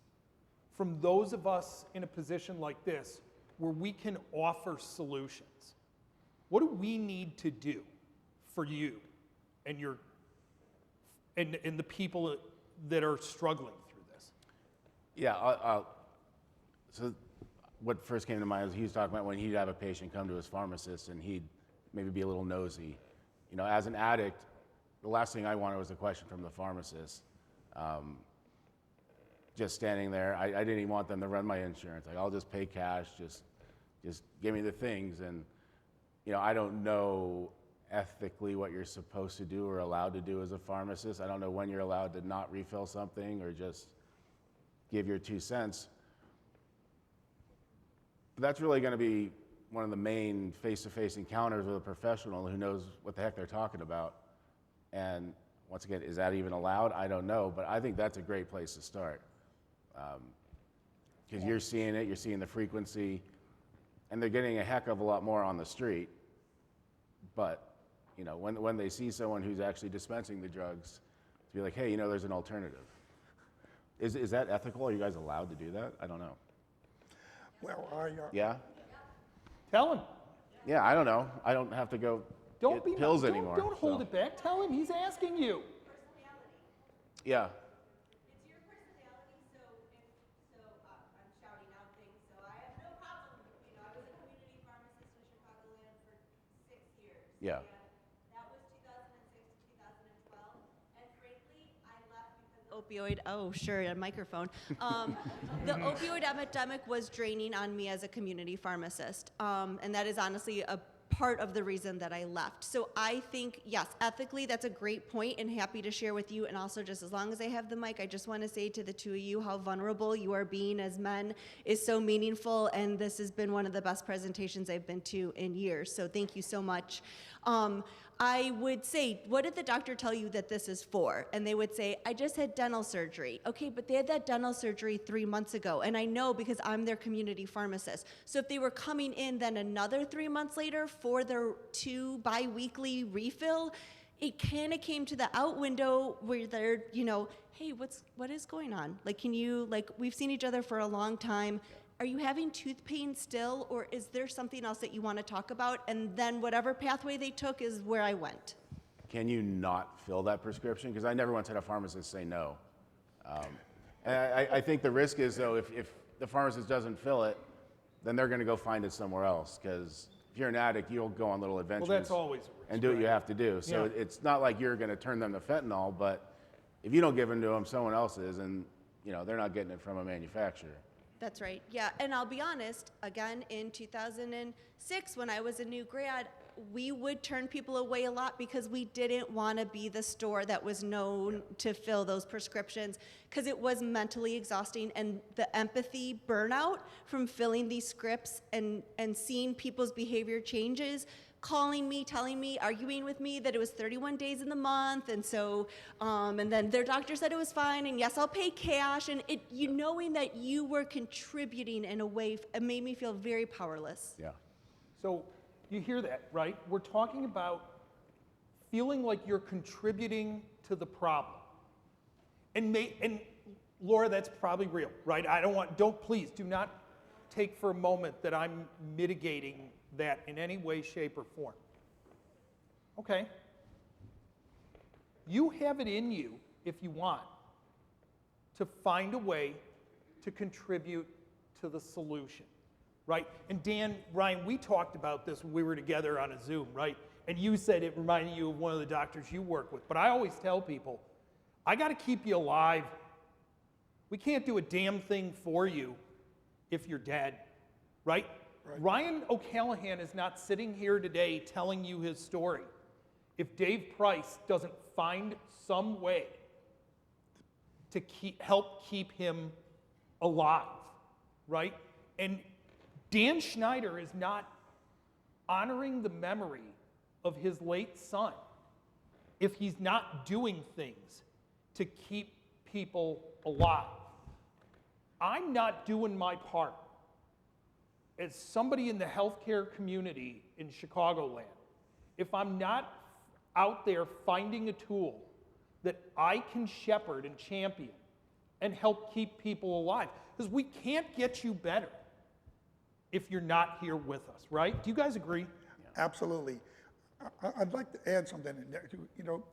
Speaker 1: from those of us in a position like this where we can offer solutions? What do we need to do for you and and the people that are struggling through this?
Speaker 2: Yeah, so what first came to mind was he was talking about when he'd have a patient come to his pharmacist and he'd maybe be a little nosy. You know, as an addict, the last thing I wanted was a question from the pharmacist. Just standing there, I didn't even want them to run my insurance. Like, I'll just pay cash, just give me the things. And, you know, I don't know ethically what you're supposed to do or allowed to do as a pharmacist. I don't know when you're allowed to not refill something or just give your 2 cents. But that's really going to be one of the main face-to-face encounters with a professional who knows what the heck they're talking about. And once again, is that even allowed? I don't know, but I think that's a great place to start. Because you're seeing it, you're seeing the frequency, and they're getting a heck of a lot more on the street. But, you know, when they see someone who's actually dispensing the drugs, to be like, hey, you know, there's an alternative. Is that ethical? Are you guys allowed to do that? I don't know.
Speaker 3: Well,
Speaker 2: Yeah?
Speaker 1: Tell him.
Speaker 2: Yeah, I don't know. I don't have to go
Speaker 1: Don't
Speaker 2: get pills
Speaker 1: don't,
Speaker 2: anymore.
Speaker 1: Don't hold
Speaker 2: so.
Speaker 1: it back. Tell him. He's asking you.
Speaker 2: Yeah.
Speaker 4: It's your personality, so I'm shouting out things, so I have no problem. You know, I was a community pharmacist in Chicagoland for 6 years.
Speaker 2: Yeah.
Speaker 4: And that was 2006 to 2012. And frankly, I left because a microphone. The opioid epidemic was draining on me as a community pharmacist. And that is honestly a part of the reason that I left. So I think, yes, ethically, that's a great point and happy to share with you. And also, just as long as I have the mic, I just want to say to the two of you how vulnerable you are being as men is so meaningful. And this has been one of the best presentations I've been to in years. So thank you so much. I would say, what did the doctor tell you that this is for? And they would say, I just had dental surgery. Okay, but they had that dental surgery 3 months ago. And I know because I'm their community pharmacist. So if they were coming in then another 3 months later for their 2 bi-weekly refill, it kind of came to the out window where they're, you know, hey, what is going on? Like, can you, like, we've seen each other for a long time. Are you having tooth pain still, or is there something else that you want to talk about? And then whatever pathway they took is where I went.
Speaker 2: Can you not fill that prescription? Because I never once had a pharmacist say no. And I think the risk is, though, if the pharmacist doesn't fill it, then they're going to go find it somewhere else. Because if you're an addict, you'll go on little adventures.
Speaker 1: Well, that's always a risk,
Speaker 2: and do what you have to do. So
Speaker 1: Yeah.
Speaker 2: it's not like you're going to turn them to fentanyl, but if you don't give them to them, someone else is, and you know they're not getting it from a manufacturer.
Speaker 4: That's right, yeah. And I'll be honest, again, in 2006, when I was a new grad, we would turn people away a lot because we didn't want to be the store that was known to fill those prescriptions because it was mentally exhausting, and the empathy burnout from filling these scripts and seeing people's behavior changes, calling me, telling me, arguing with me that it was 31 days in the month, and so, and then their doctor said it was fine, and yes, I'll pay cash, and you knowing that you were contributing in a way, it made me feel very powerless.
Speaker 2: Yeah.
Speaker 1: So you hear that, right? We're talking about feeling like you're contributing to the problem. And Laura, that's probably real, right? Please do not take for a moment that I'm mitigating that in any way, shape, or form. Okay. You have it in you, if you want, to find a way to contribute to the solution, right? And Dan, Ryan, we talked about this when we were together on a Zoom, right? And you said it reminded you of one of the doctors you work with. But I always tell people, I got to keep you alive. We can't do a damn thing for you if you're dead, right? Ryan O'Callahan is not sitting here today telling you his story if Dave Price doesn't find some way to help keep him alive, right? And Dan Schneider is not honoring the memory of his late son if he's not doing things to keep people alive. I'm not doing my part as somebody in the healthcare community in Chicagoland if I'm not out there finding a tool that I can shepherd and champion and help keep people alive. Because we can't get you better if you're not here with us, right? Do you guys agree?
Speaker 3: Absolutely. I'd like to add something in there too. You know,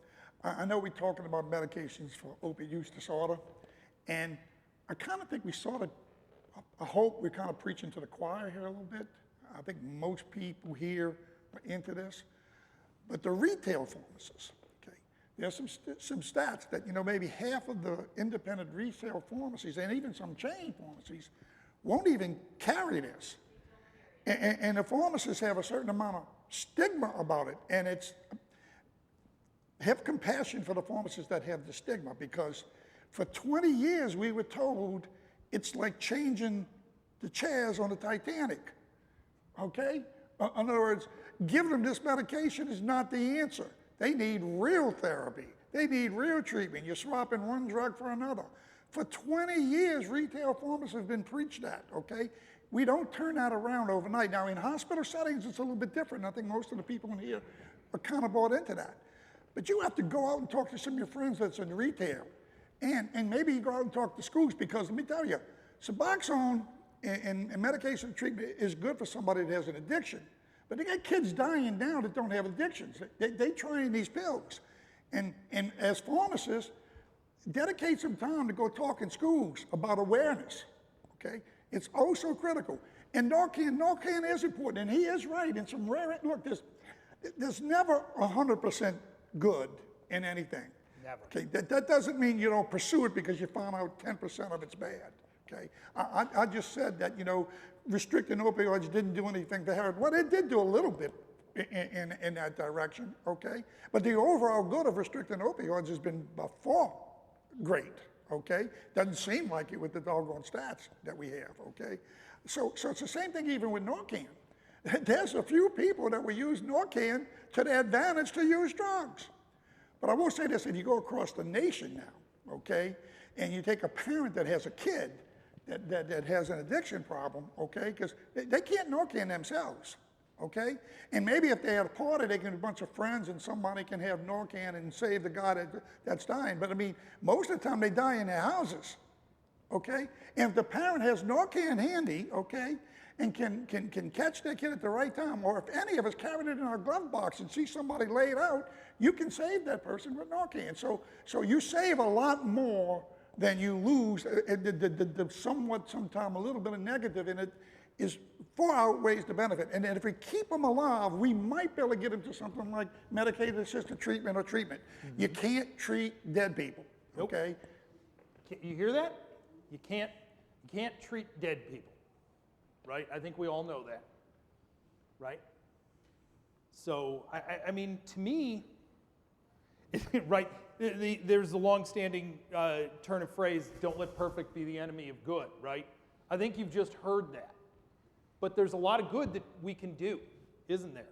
Speaker 3: I know we're talking about medications for opioid use disorder, and I kind of think we sort of, I hope we're kind of preaching to the choir here a little bit. I think most people here are into this, but the retail pharmacists, okay, there's some stats that, you know, maybe half of the independent retail pharmacies and even some chain pharmacies won't even carry this. And the pharmacists have a certain amount of stigma about it, and have compassion for the pharmacists that have the stigma, because for 20 years we were told it's like changing the chairs on the Titanic, okay? In other words, giving them this medication is not the answer. They need real therapy. They need real treatment. You're swapping one drug for another. For 20 years, retail pharmacists have been preached that, okay? We don't turn that around overnight. Now, in hospital settings, it's a little bit different. I think most of the people in here are kind of bought into that. But you have to go out and talk to some of your friends that's in retail. And maybe you go out and talk to schools, because let me tell you, Suboxone and medication treatment is good for somebody that has an addiction. But they got kids dying now that don't have addictions. They trying these pills. And as pharmacists, dedicate some time to go talk in schools about awareness, okay? It's oh so critical. And Narcan is important, and he is right. In some rare, look, there's never 100% good in anything.
Speaker 1: Never.
Speaker 3: Okay, that doesn't mean you don't pursue it because you found out 10% of it's bad. Okay, I just said that, you know, restricting opioids didn't do anything to heroin. Well, it did do a little bit in that direction. Okay, but the overall good of restricting opioids has been by far great. Okay, doesn't seem like it with the doggone stats that we have. Okay, so it's the same thing even with Narcan. There's a few people that will use Narcan to their advantage to use drugs. But I will say this, if you go across the nation now, okay, and you take a parent that has a kid that has an addiction problem, okay, because they can't Narcan themselves, okay? And maybe if they had a party, they can have a bunch of friends and somebody can have Narcan and save the guy that's dying. But I mean, most of the time they die in their houses, okay? And if the parent has Narcan handy, okay, and can catch their kid at the right time, or if any of us carried it in our glove box and see somebody laid out, you can save that person with Narcan. So you save a lot more than you lose. The somewhat, sometime a little bit of negative in it is far outweighs the benefit. And then if we keep them alive, we might be able to get them to something like medicated assisted treatment or treatment. Mm-hmm. You can't treat dead people, okay?
Speaker 1: Nope. You hear that? You can't treat dead people. Right? I think we all know that, right? So, I mean, to me, right, there's the long-standing turn of phrase, don't let perfect be the enemy of good, right? I think you've just heard that. But there's a lot of good that we can do, isn't there?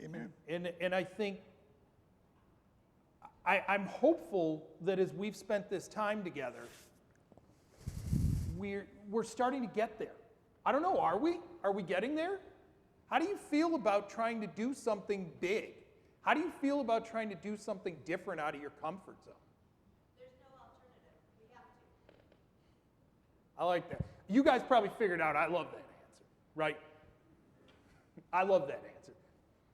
Speaker 3: Amen.
Speaker 1: And I think, I'm hopeful that as we've spent this time together, we're starting to get there. I don't know, are we? Are we getting there? How do you feel about trying to do something big? How do you feel about trying to do something different out of your comfort zone?
Speaker 4: There's no alternative. We have to.
Speaker 1: I like that. You guys probably figured out I love that answer, right? I love that answer.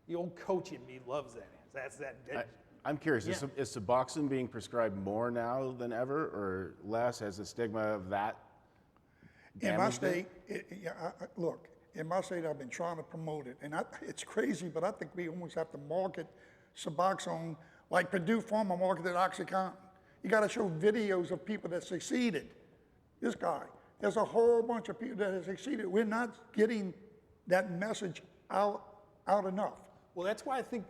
Speaker 1: The old coach in me loves that answer.
Speaker 2: I'm curious,
Speaker 1: Yeah.
Speaker 2: is Suboxone being prescribed more now than ever or less? Has the stigma of that
Speaker 3: In my
Speaker 2: damaged
Speaker 3: state, look, in my state, I've been trying to promote it, and it's crazy, but I think we almost have to market Suboxone like Purdue Pharma marketed OxyContin. You got to show videos of people that succeeded. This guy, there's a whole bunch of people that have succeeded. We're not getting that message out enough.
Speaker 1: Well, that's why I think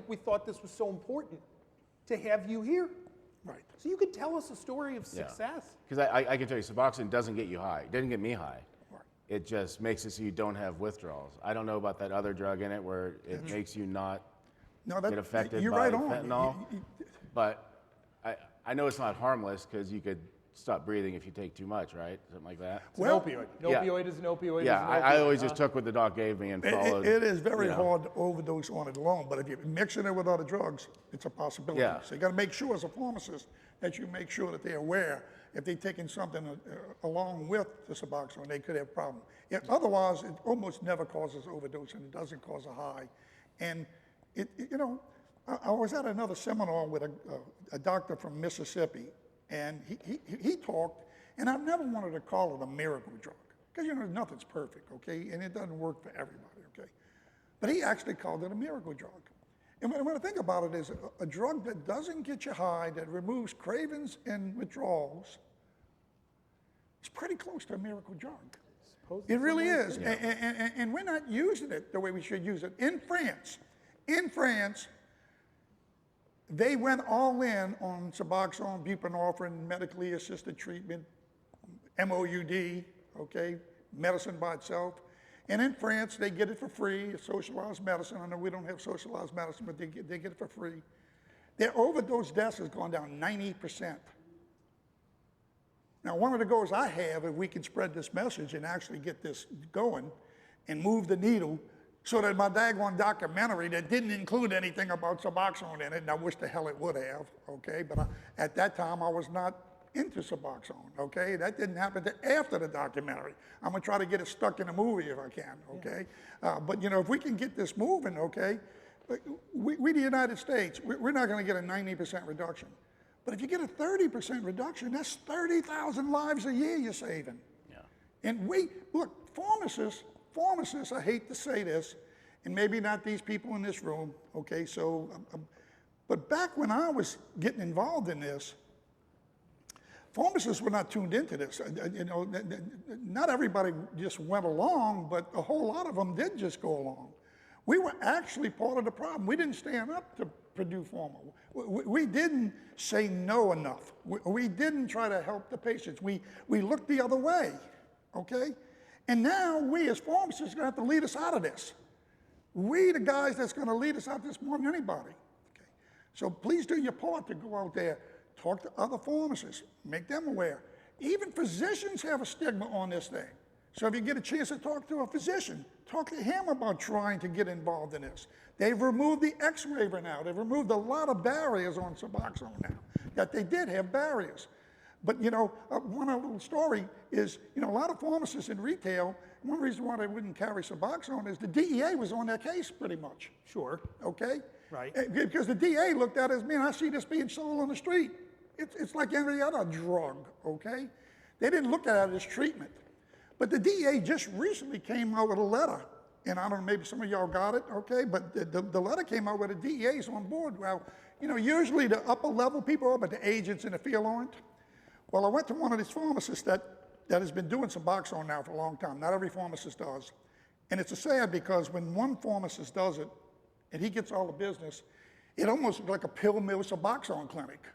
Speaker 1: we thought this was so important to have you here.
Speaker 3: Right.
Speaker 1: So you could tell us a story of success.
Speaker 2: Because I can tell you, Suboxone doesn't get you high. It doesn't get me high.
Speaker 3: Right.
Speaker 2: It just makes it so you don't have withdrawals. I don't know about that other drug in it where it makes you not get affected
Speaker 3: you're
Speaker 2: by
Speaker 3: right on.
Speaker 2: fentanyl. But I know it's not harmless because you could stop breathing if you take too much, right? Something like that.
Speaker 1: It's an opioid. An opioid is an opioid.
Speaker 2: Yeah,
Speaker 1: is an opioid.
Speaker 2: I always just took what the doc gave me and followed.
Speaker 3: It is very hard to overdose on it alone, but if you're mixing it with other drugs, it's a possibility.
Speaker 2: Yeah.
Speaker 3: So you got to make sure as a pharmacist that you make sure that they're aware if they're taking something along with the Suboxone, they could have a problem. Otherwise, it almost never causes overdose and it doesn't cause a high. And I was at another seminar with a doctor from Mississippi, and he talked, and I've never wanted to call it a miracle drug, because nothing's perfect, okay, and it doesn't work for everybody, okay. But he actually called it a miracle drug. And when I think about it, is a drug that doesn't get you high, that removes cravings and withdrawals, it's pretty close to a miracle drug. It really is, and we're not using it the way we should use it. In France, they went all in on Suboxone, buprenorphine, medically assisted treatment, MOUD, okay, medicine by itself. And in France, they get it for free, socialized medicine. I know we don't have socialized medicine, but they get it for free. Their overdose deaths has gone down 90%. Now, one of the goals I have, if we can spread this message and actually get this going and move the needle, so that my daggone documentary that didn't include anything about Suboxone in it, and I wish the hell it would have, okay? But at that time, I was not into Suboxone, okay? That didn't happen till after the documentary. I'm gonna try to get it stuck in a movie if I can, okay? But if we can get this moving, okay, we the United States, we're not gonna get a 90% reduction. But if you get a 30% reduction, that's 30,000 lives a year you're saving.
Speaker 2: Yeah.
Speaker 3: And look, pharmacists, I hate to say this, and maybe not these people in this room, okay, but back when I was getting involved in this, pharmacists were not tuned into this. Not everybody just went along, but a whole lot of them did just go along. We were actually part of the problem. We didn't stand up to Purdue Pharma. We didn't say no enough. We didn't try to help the patients. We looked the other way, okay? And now we as pharmacists are going to have to lead us out of this. We the guys that's going to lead us out of this more than anybody. Okay? So please do your part to go out there, talk to other pharmacists, make them aware. Even physicians have a stigma on this thing. So if you get a chance to talk to a physician, talk to him about trying to get involved in this. They've removed the X-waiver now. They've removed a lot of barriers on Suboxone now, that they did have barriers. But one little story is, a lot of pharmacists in retail, one reason why they wouldn't carry Suboxone is the DEA was on their case pretty much.
Speaker 1: Sure.
Speaker 3: Okay?
Speaker 1: Right.
Speaker 3: Because the DEA looked at it as, man, I see this being sold on the street. It's like every other drug, okay? They didn't look at it as treatment. But the DEA just recently came out with a letter, and I don't know, maybe some of y'all got it, okay? But the letter came out where the DEA is on board. Well, usually the upper level people are, but the agents in the field aren't. Well, I went to one of these pharmacists that has been doing Suboxone now for a long time. Not every pharmacist does. And it's sad because when one pharmacist does it, and he gets all the business, it almost looks like a pill mill Suboxone clinic,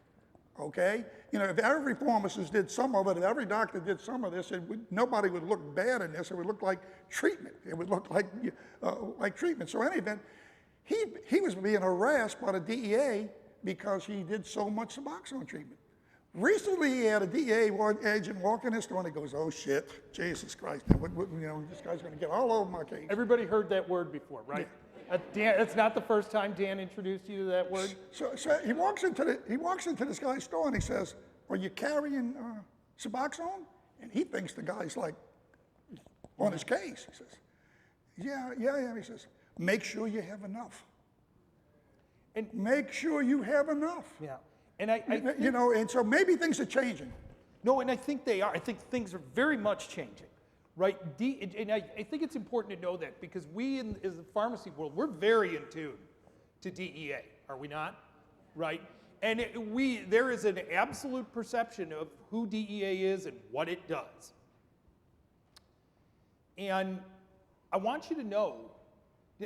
Speaker 3: okay? If every pharmacist did some of it, if every doctor did some of this, nobody would look bad in this. It would look like treatment. It would look like treatment. So in any event, he was being harassed by the DEA because he did so much Suboxone treatment. Recently, he had a DEA agent walk in his store and he goes, "Oh shit, Jesus Christ! Now, this guy's going to get all over my case."
Speaker 1: Everybody heard that word before, right?
Speaker 3: Yeah.
Speaker 1: Dan, it's not the first time Dan introduced you to that word.
Speaker 3: So he walks into this guy's store and he says, "Are you carrying Suboxone?" And he thinks the guy's like on his case. He says, "Yeah." He says, "Make sure you have enough. And make sure you have enough."
Speaker 1: Yeah. And I
Speaker 3: and so maybe things are changing.
Speaker 1: No, and I think they are. I think things are very much changing, right? And I think it's important to know that because we in the pharmacy world, we're very in tune to DEA, are we not? Right? And there is an absolute perception of who DEA is and what it does. And I want you to know,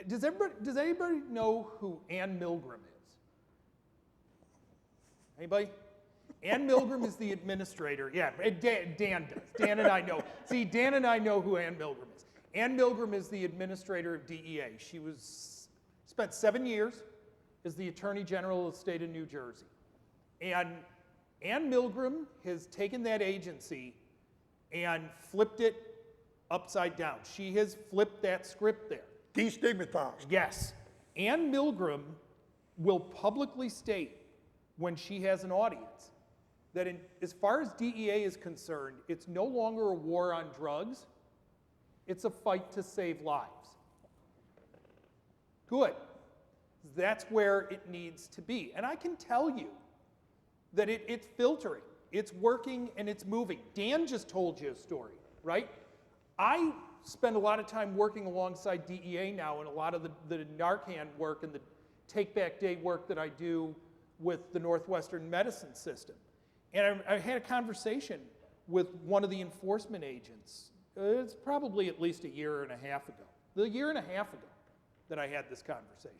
Speaker 1: does anybody know who Ann Milgram is? Anybody? Ann Milgram is the administrator. Yeah, Dan does. Dan and I know. See, Dan and I know who Ann Milgram is. Ann Milgram is the administrator of DEA. She spent 7 years as the Attorney General of the state of New Jersey. And Ann Milgram has taken that agency and flipped it upside down. She has flipped that script there.
Speaker 3: Destigmatized.
Speaker 1: Yes. Ann Milgram will publicly state when she has an audience that as far as DEA is concerned, it's no longer a war on drugs, it's a fight to save lives. Good. That's where it needs to be. And I can tell you that it's filtering, it's working, and it's moving. Dan just told you a story, right? I spend a lot of time working alongside DEA now, and a lot of the Narcan work and the take-back day work that I do with the Northwestern Medicine System. And I had a conversation with one of the enforcement agents. It's probably at least a year and a half ago. A year and a half ago that I had this conversation.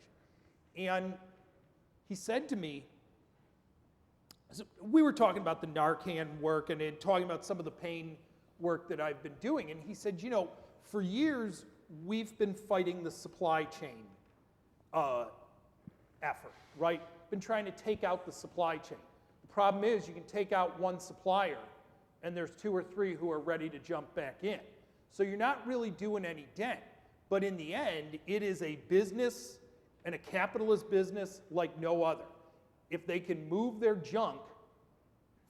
Speaker 1: And he said to me, we were talking about the Narcan work and talking about some of the pain work that I've been doing. And he said, you know, for years, we've been fighting the supply chain effort, right? Been trying to take out the supply chain. The problem is you can take out one supplier and there's 2 or 3 who are ready to jump back in. So you're not really doing any dent. But in the end, it is a business and a capitalist business like no other. If they can move their junk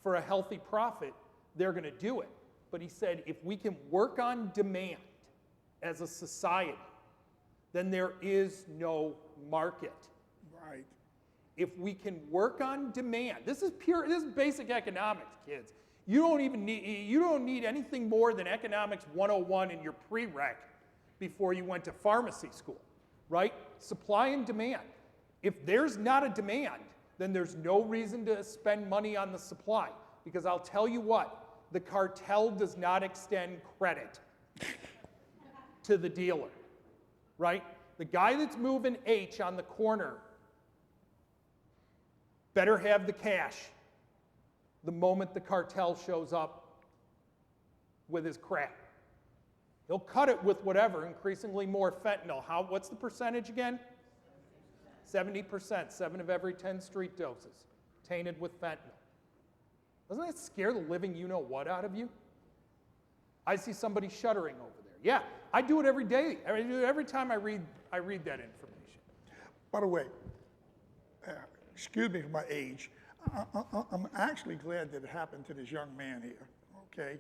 Speaker 1: for a healthy profit, they're going to do it. But he said, if we can work on demand as a society, then there is no market.
Speaker 3: Right.
Speaker 1: If we can work on demand, this is basic economics, kids. You don't need anything more than economics 101 in your prereq before you went to pharmacy school, right? Supply and demand. If there's not a demand, then there's no reason to spend money on the supply. Because I'll tell you what, the cartel does not extend credit to the dealer, right? The guy that's moving H on the corner better have the cash the moment the cartel shows up with his crap. He'll cut it with whatever, increasingly more fentanyl. What's the percentage again? 70%, 7 of every 10 street doses tainted with fentanyl. Doesn't that scare the living you-know-what out of you? I see somebody shuddering over there. Yeah, I do it every day. Every time I read that information.
Speaker 3: By the way, excuse me for my age, I'm actually glad that it happened to this young man here, okay,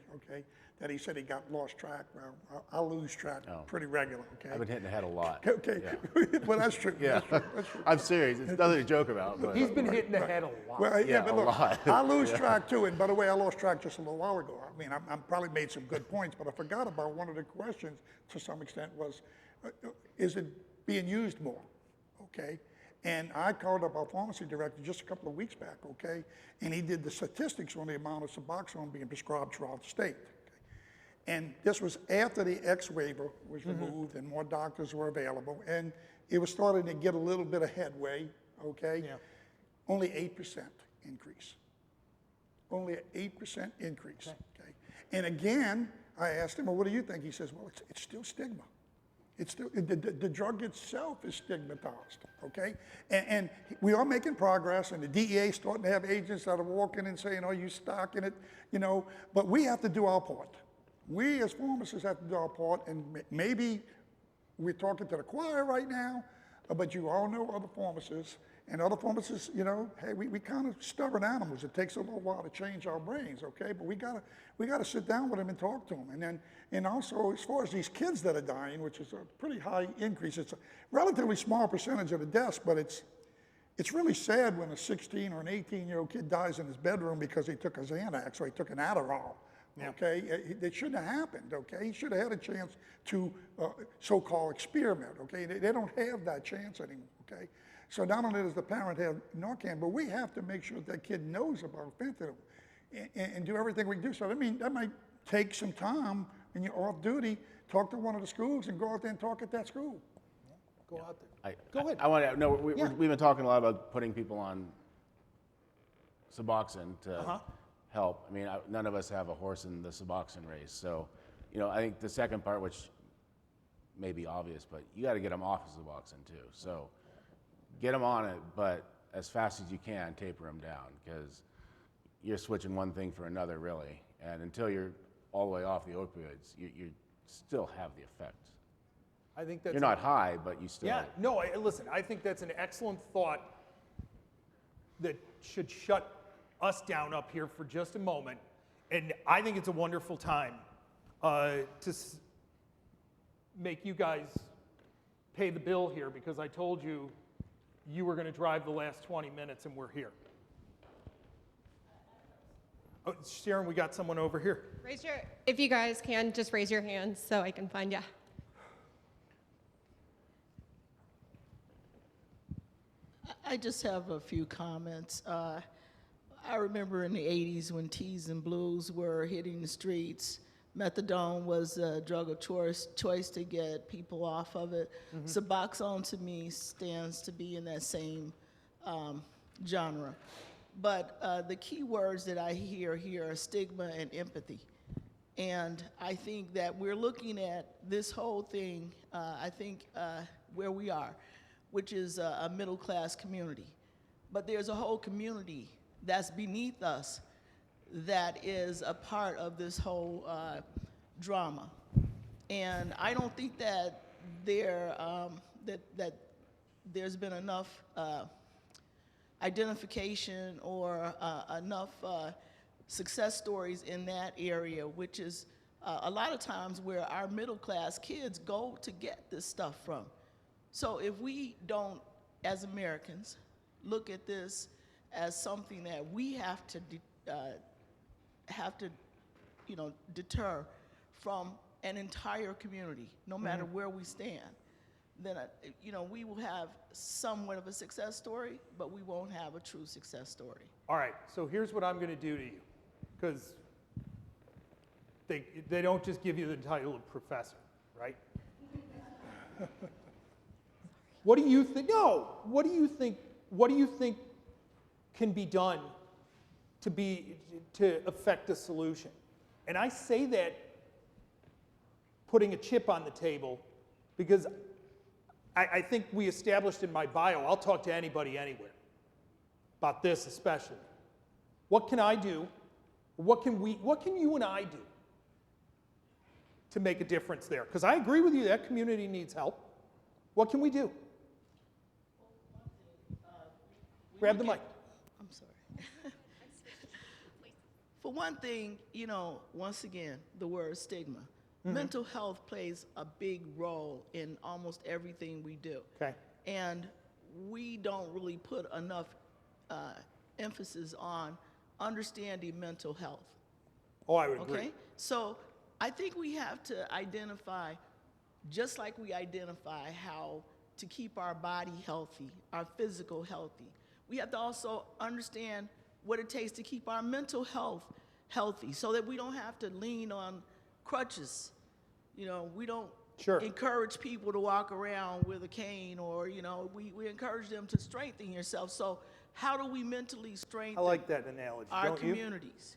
Speaker 3: that he said he got lost track. Well, I lose track pretty regular, okay?
Speaker 2: I've been hitting the head a lot.
Speaker 3: Okay,
Speaker 2: Yeah.
Speaker 3: well, that's true.
Speaker 2: Yeah,
Speaker 3: That's true.
Speaker 2: I'm serious. It's nothing to joke about. But
Speaker 1: He's been hitting the head a lot.
Speaker 3: Well,
Speaker 2: Yeah,
Speaker 3: but
Speaker 2: a
Speaker 3: look,
Speaker 2: lot.
Speaker 3: I lose track too, and by the way, I lost track just a little while ago. I mean, I probably made some good points, but I forgot about one of the questions to some extent was, is it being used more, okay? And I called up our pharmacy director just a couple of weeks back, okay? And he did the statistics on the amount of Suboxone being prescribed throughout the state. Okay? And this was after the X waiver was removed and more doctors were available. And it was starting to get a little bit of headway, okay?
Speaker 1: Yeah.
Speaker 3: Only 8% increase. Only an 8% increase, okay? And again, I asked him, well, what do you think? He says, well, it's still stigma. It's still, the drug itself is stigmatized, okay? And we are making progress, and the DEA is starting to have agents that are walking and saying, oh, you stocking it, you know, but we have to do our part. We as pharmacists have to do our part, and maybe we're talking to the choir right now, but you all know other pharmacists, and other pharmacists, you know, hey, we kind of stubborn animals. It takes a little while to change our brains, okay? But we gotta sit down with them and talk to them. And also, as far as these kids that are dying, which is a pretty high increase, it's a relatively small percentage of the deaths, but it's It's really sad when a 16 or an 18-year-old kid dies in his bedroom because he took a Xanax or he took an Adderall. Okay, it shouldn't have happened. Okay, he should have had a chance to so-called experiment. Okay, they don't have that chance anymore. Okay, so not only does the parent have Narcan, but we have to make sure that kid knows about fentanyl and do everything we can do. So that might take some time when you're off duty. Talk to one of the schools and go out there and talk at that school.
Speaker 1: Go out there. Go ahead.
Speaker 2: I want to know, we've been talking a lot about putting people on Suboxone to help. I mean, none of us have a horse in the Suboxone race. So, I think the second part, which may be obvious, but you got to get them off of Suboxone too. So get them on it, but as fast as you can, taper them down, because you're switching one thing for another, really. And until you're all the way off the opioids, you still have the effect.
Speaker 1: I think that's
Speaker 2: You're not high, but you still.
Speaker 1: Yeah, no, listen, I think that's an excellent thought that should shut us down up here for just a moment. And I think it's a wonderful time to make you guys pay the bill here, because I told you you were going to drive the last 20 minutes and we're here. Oh, Sharon, we got someone over here.
Speaker 5: If you guys can, just raise your hands so I can find you.
Speaker 6: I just have a few comments. I remember in the 80s when teas and blues were hitting the streets, methadone was a drug of choice to get people off of it. Suboxone to me stands to be in that same genre. But the key words that I hear here are stigma and empathy. And I think that we're looking at this whole thing, where we are, which is a middle-class community. But there's a whole community that's beneath us that is a part of this whole drama. And I don't think that that there's been enough identification or enough success stories in that area, which is a lot of times where our middle-class kids go to get this stuff from. So if we don't, as Americans, look at this as something that we have to deter from an entire community, no matter where we stand, then we will have somewhat of a success story, but we won't have a true success story.
Speaker 1: All right, so here's what I'm going to do to you, because they don't just give you the title of professor, right? What do you think? No. What do you think? What do you think can be done to affect a solution? And I say that putting a chip on the table, because I think we established in my bio, I'll talk to anybody anywhere about this especially. What can I do? What can you and I do to make a difference there? Because I agree with you, that community needs help. What can we do? Grab the mic.
Speaker 6: I'm sorry. For one thing, once again, the word stigma. Mental health plays a big role in almost everything we do.
Speaker 1: Okay.
Speaker 6: And we don't really put enough emphasis on understanding mental health.
Speaker 1: Oh, I would agree.
Speaker 6: Okay? So I think we have to identify, just like we identify how to keep our body healthy, our physical healthy, we have to also understand what it takes to keep our mental health healthy, so that we don't have to lean on crutches. We don't encourage people to walk around with a cane, or we encourage them to strengthen yourself. So how do we mentally strengthen
Speaker 1: I like that analogy,
Speaker 6: our
Speaker 1: don't you?
Speaker 6: communities?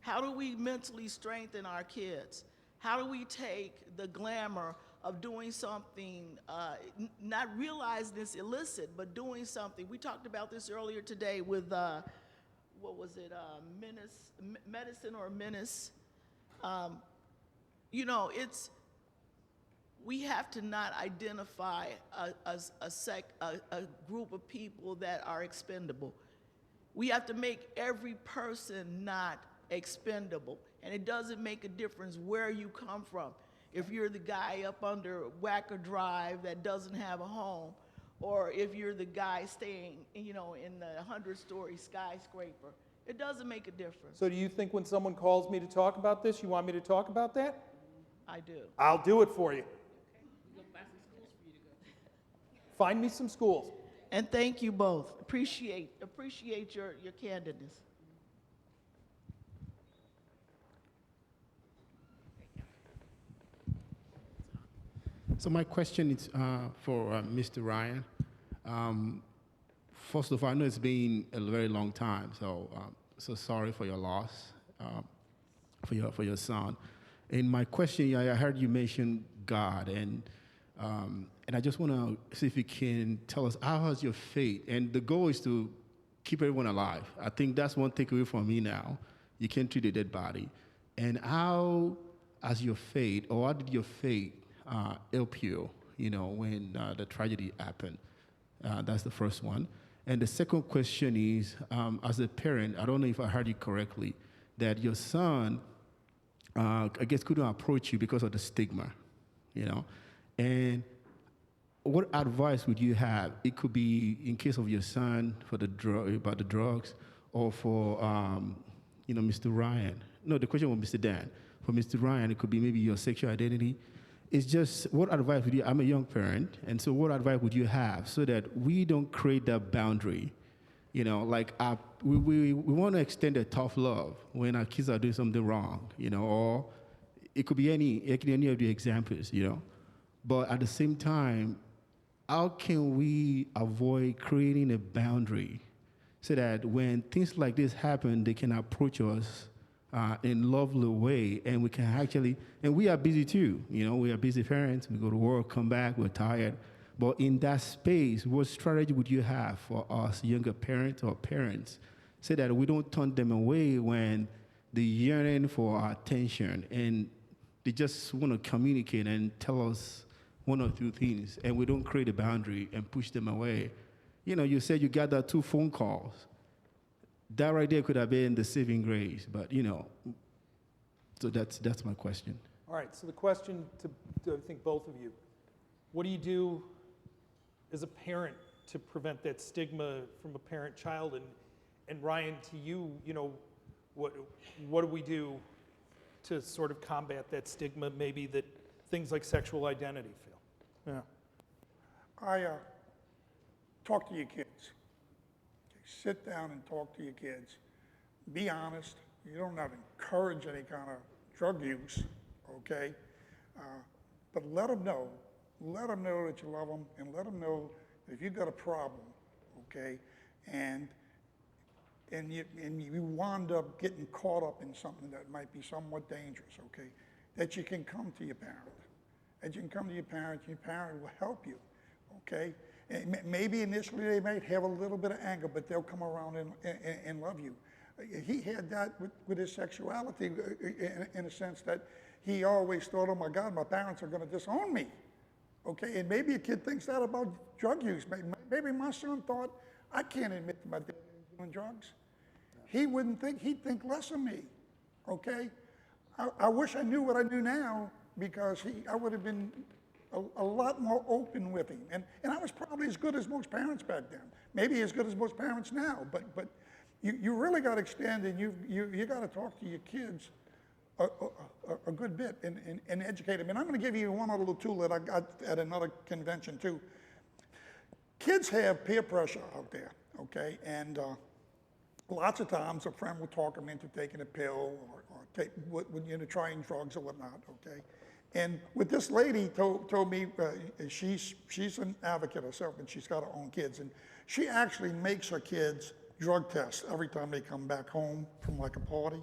Speaker 6: How do we mentally strengthen our kids? How do we take the glamour of doing something, not realizing it's illicit, but doing something? We talked about this earlier today with, what was it, medicine or menace? We have to not identify a group of people that are expendable. We have to make every person not expendable. And it doesn't make a difference where you come from. If you're the guy up under Wacker Drive that doesn't have a home, or if you're the guy staying, in the 100-story skyscraper. It doesn't make a difference.
Speaker 1: So do you think when someone calls me to talk about this, you want me to talk about that?
Speaker 6: I do.
Speaker 1: I'll do it for you. Find me some schools.
Speaker 6: And thank you both. Appreciate your candidness.
Speaker 7: So my question is for Mr. Ryan. First of all, I know it's been a very long time, so sorry for your loss, for your son. And my question, I heard you mention God, and I just want to see if you can tell us how has your faith, and the goal is to keep everyone alive. I think that's one takeaway from me now. You can't treat a dead body. And how has your faith, or how did your faith help you, when the tragedy happened? That's the first one. And the second question is, as a parent, I don't know if I heard you correctly, that your son, I guess, couldn't approach you because of the stigma, And what advice would you have? It could be in case of your son for about the drugs, or for, Mr. Ryan. No, the question was Mr. Dan. For Mr. Ryan, it could be maybe your sexual identity. It's just, what advice would you, I'm a young parent, and so what advice would you have so that we don't create that boundary? We want to extend a tough love when our kids are doing something wrong, or it could be any of the examples, But at the same time, how can we avoid creating a boundary so that when things like this happen, they can approach us in a lovely way, and we can actually, and we are busy too, we are busy parents, we go to work, come back, we're tired. But in that space, what strategy would you have for us younger parents or parents so that we don't turn them away when they're yearning for our attention and they just want to communicate and tell us one or two things, and we don't create a boundary and push them away? You said you got that 2 phone calls. That right there could have been the saving grace, but so that's my question.
Speaker 1: All right, so the question to I think both of you, what do you do as a parent to prevent that stigma from a parent-child? And Ryan, to you, what do we do to sort of combat that stigma, maybe that things like sexual identity feel? Yeah.
Speaker 3: I talk to your kids. Sit down and talk to your kids. Be honest. You don't have to encourage any kind of drug use, okay? But let them know. Let them know that you love them, and let them know that if you've got a problem, okay, and you wind up getting caught up in something that might be somewhat dangerous, okay, that you can come to your parent. That you can come to your parent, and your parent will help you, okay? And maybe initially they might have a little bit of anger, but they'll come around and love you. He had that with his sexuality in a sense that he always thought, oh my God, my parents are going to disown me. Okay, and maybe a kid thinks that about drug use. Maybe my son thought, I can't admit to my dad doing drugs. He wouldn't think, he'd think less of me, okay? I wish I knew what I knew now, because I would have been a lot more open with him. And I was probably as good as most parents back then. Maybe as good as most parents now, but you really got to extend, and you got to talk to your kids a good bit and educate them. And I'm going to give you one other little tool that I got at another convention too. Kids have peer pressure out there, okay? And lots of times a friend will talk them into taking a pill or trying drugs or whatnot, okay? And what this lady told me, she's an advocate herself, and she's got her own kids, and she actually makes her kids drug tests every time they come back home from like a party,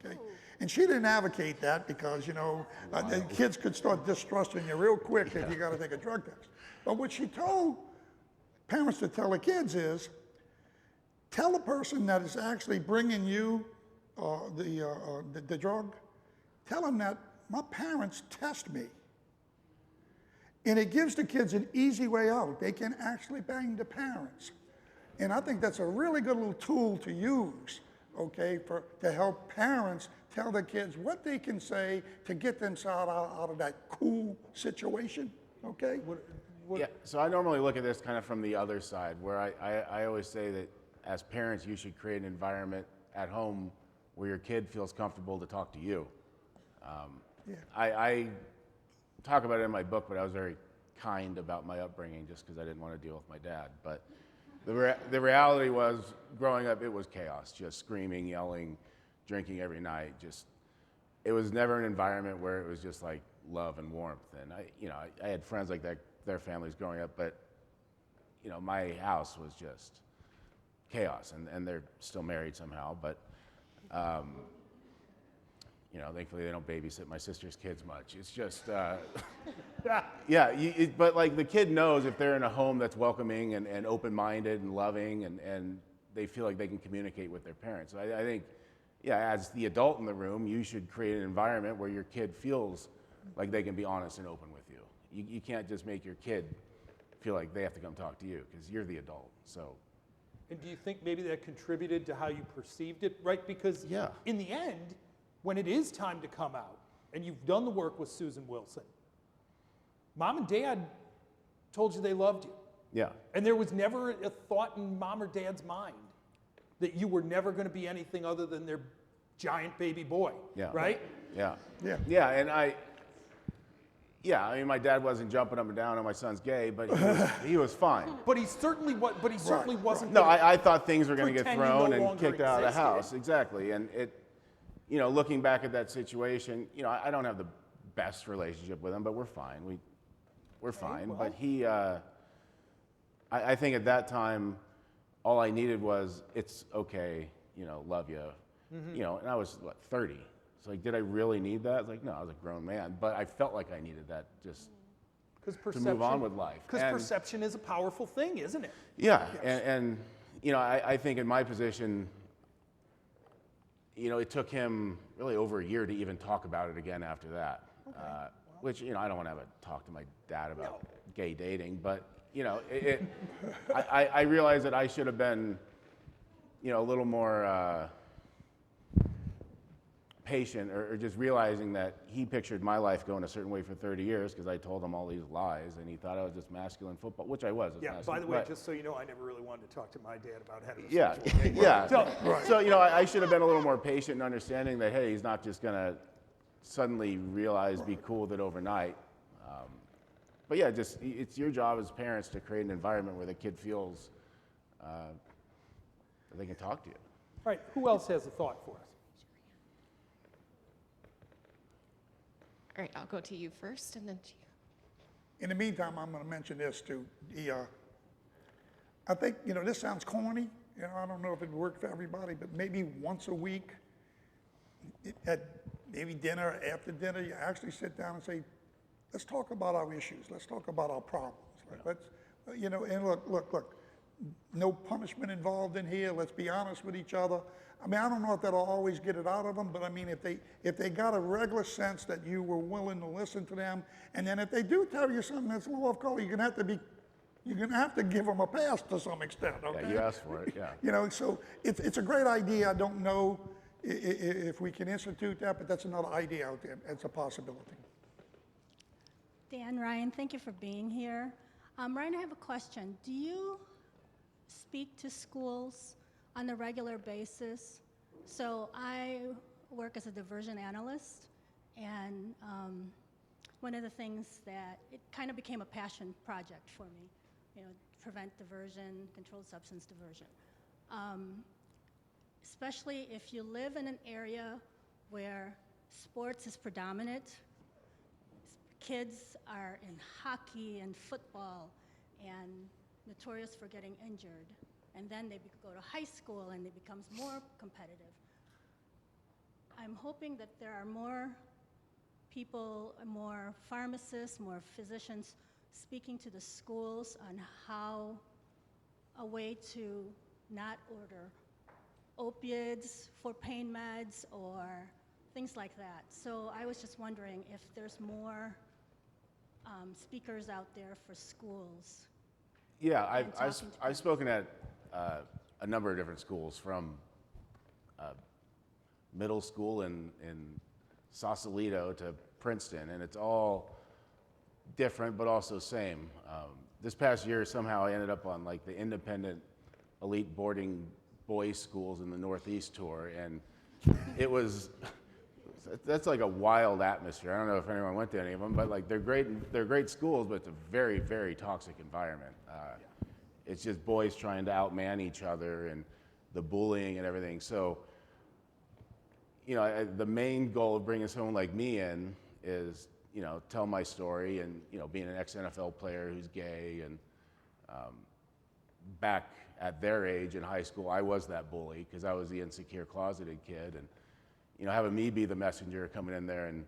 Speaker 3: okay? And she didn't advocate that because, the kids could start distrusting you real quick if you got to take a drug test. But what she told parents to tell their kids is, tell the person that is actually bringing you the drug, tell them that my parents test me. And it gives the kids an easy way out. They can actually bang the parents. And I think that's a really good little tool to use, okay, to help parents tell their kids what they can say to get themselves out of that cool situation, okay?
Speaker 2: Yeah, so I normally look at this kind of from the other side, where I always say that as parents, you should create an environment at home where your kid feels comfortable to talk to you. I talk about it in my book, but I was very kind about my upbringing just because I didn't want to deal with my dad. But the reality was, growing up, it was chaos, just screaming, yelling, drinking every night. It was never an environment where it was just like love and warmth. And I had friends like that, their families growing up, but my house was just chaos, and they're still married somehow, but thankfully they don't babysit my sister's kids much. It's just, but like the kid knows if they're in a home that's welcoming and open-minded and loving, and they feel like they can communicate with their parents. So I think, as the adult in the room, you should create an environment where your kid feels like they can be honest and open with you. You can't just make your kid feel like they have to come talk to you because you're the adult. So.
Speaker 1: And do you think maybe that contributed to how you perceived it, right? Because in the end, when it is time to come out, and you've done the work with Susan Wilson, mom and dad told you they loved you.
Speaker 2: Yeah.
Speaker 1: And there was never a thought in mom or dad's mind that you were never going to be anything other than their giant baby boy, right?
Speaker 2: Yeah.
Speaker 3: Yeah.
Speaker 2: Yeah, and I mean, my dad wasn't jumping up and down on my son's gay, but he was fine.
Speaker 1: But he certainly wasn't.
Speaker 2: No, I thought things were going to get
Speaker 1: pretend you
Speaker 2: thrown
Speaker 1: no
Speaker 2: and
Speaker 1: longer
Speaker 2: kicked out of the
Speaker 1: existed.
Speaker 2: house. Exactly. And looking back at that situation, I don't have the best relationship with him, but we're fine. We're fine.
Speaker 1: well.
Speaker 2: But he, I think at that time, all I needed was, it's okay, love you. And I was, 30. It's like, did I really need that? It's like, no, I was a grown man. But I felt like I needed that just to move on with life.
Speaker 1: Because perception is a powerful thing, isn't it?
Speaker 2: Yeah, and I think in my position, it took him really over a year to even talk about it again after that. Okay. Which, I don't want to have a talk to my dad about gay dating, but, I realized that I should have been, a little more patient, or just realizing that he pictured my life going a certain way for 30 years because I told him all these lies, and he thought I was just masculine football, which I was.
Speaker 1: Yeah, by the way, just so you know, I never really wanted to talk to my dad about heterosexual.
Speaker 2: Yeah. So, I should have been a little more patient and understanding that, hey, he's not just going to suddenly realize, be cool with it overnight. But yeah, it's your job as parents to create an environment where the kid feels that they can talk to you.
Speaker 1: All right, who else has a thought for us?
Speaker 5: All right, I'll go to you first and then to you.
Speaker 3: In the meantime, I'm going to mention this too. I think, this sounds corny. I don't know if it would work for everybody, but maybe once a week at maybe dinner, after dinner, you actually sit down and say, let's talk about our issues. Let's talk about our problems. Let's, and look, no punishment involved in here. Let's be honest with each other. I mean, I don't know if that'll always get it out of them, but I mean, if they got a regular sense that you were willing to listen to them, and then if they do tell you something that's a little off color, you're gonna have to give them a pass to some extent. Okay?
Speaker 2: Yeah, you asked for it. Yeah.
Speaker 3: So it's a great idea. I don't know if we can institute that, but that's another idea out there. It's a possibility.
Speaker 8: Dan, Ryan, thank you for being here. Ryan, I have a question. Do you speak to schools on a regular basis? So I work as a diversion analyst, and one of the things that it kind of became a passion project for me, prevent diversion, controlled substance diversion. Especially if you live in an area where sports is predominant. Kids are in hockey and football and notorious for getting injured. And then they go to high school and it becomes more competitive. I'm hoping that there are more people, more pharmacists, more physicians speaking to the schools on how a way to not order opiates for pain meds or things like that. So I was just wondering if there's more speakers out there for schools.
Speaker 2: Yeah, I've spoken at a number of different schools, from middle school in Sausalito to Princeton, and it's all different, but also same. This past year, somehow I ended up on like the independent elite boarding boys schools in the Northeast tour, and that's like a wild atmosphere. I don't know if anyone went to any of them, but like they're great schools, but it's a very, very toxic environment. It's just boys trying to outman each other and the bullying and everything. So, you know, the main goal of bringing someone like me in is, you know, tell my story and, you know, being an ex-NFL player who's gay and back at their age in high school, I was that bully because I was the insecure, closeted kid. And, you know, having me be the messenger coming in there and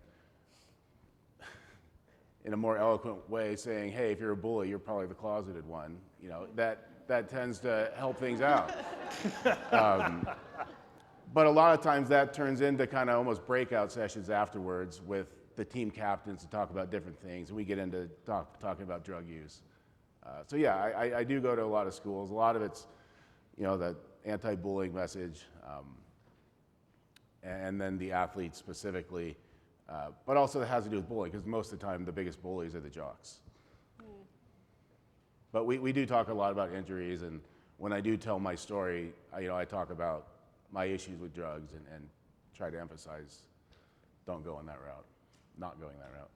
Speaker 2: in a more eloquent way saying, hey, if you're a bully, you're probably the closeted one, you know, that tends to help things out. But a lot of times that turns into kind of almost breakout sessions afterwards with the team captains to talk about different things. And we get into talking about drug use. So yeah, I do go to a lot of schools. A lot of it's, you know, the anti-bullying message, and then the athletes specifically. But also it has to do with bullying, because most of the time the biggest bullies are the jocks. But we do talk a lot about injuries, and when I do tell my story, I talk about my issues with drugs and try to emphasize don't go on that route, not going that route.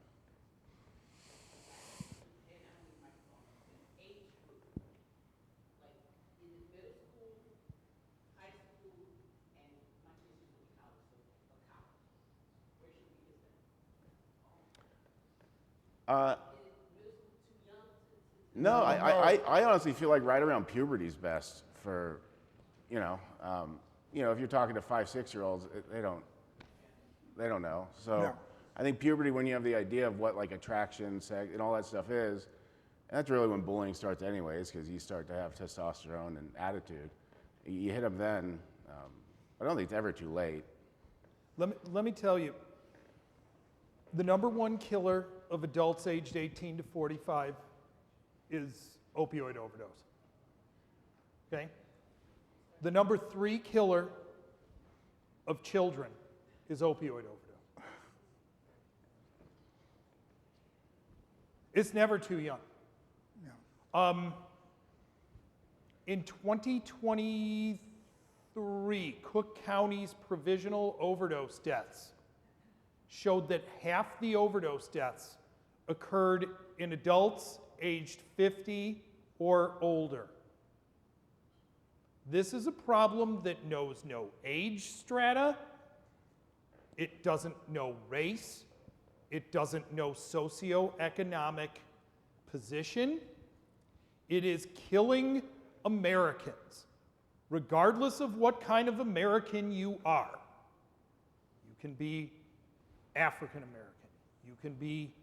Speaker 2: No, I honestly feel like right around puberty is best for, if you're talking to 5, 6-year-olds, they don't know. So
Speaker 3: No.
Speaker 2: I think puberty, when you have the idea of what like attraction, sex, and all that stuff is, and that's really when bullying starts anyways, because you start to have testosterone and attitude. You hit them then. I don't think it's ever too late.
Speaker 1: Let me tell you, the number one killer of adults aged 18 to 45 is opioid overdose. Okay? The number 3 killer of children is opioid overdose. It's never too young.
Speaker 3: No.
Speaker 1: In 2023, Cook County's provisional overdose deaths showed that half the overdose deaths occurred in adults aged 50 or older. This is a problem that knows no age strata, it doesn't know race, it doesn't know socioeconomic position. It is killing Americans, regardless of what kind of American you are. You can be African American, you can be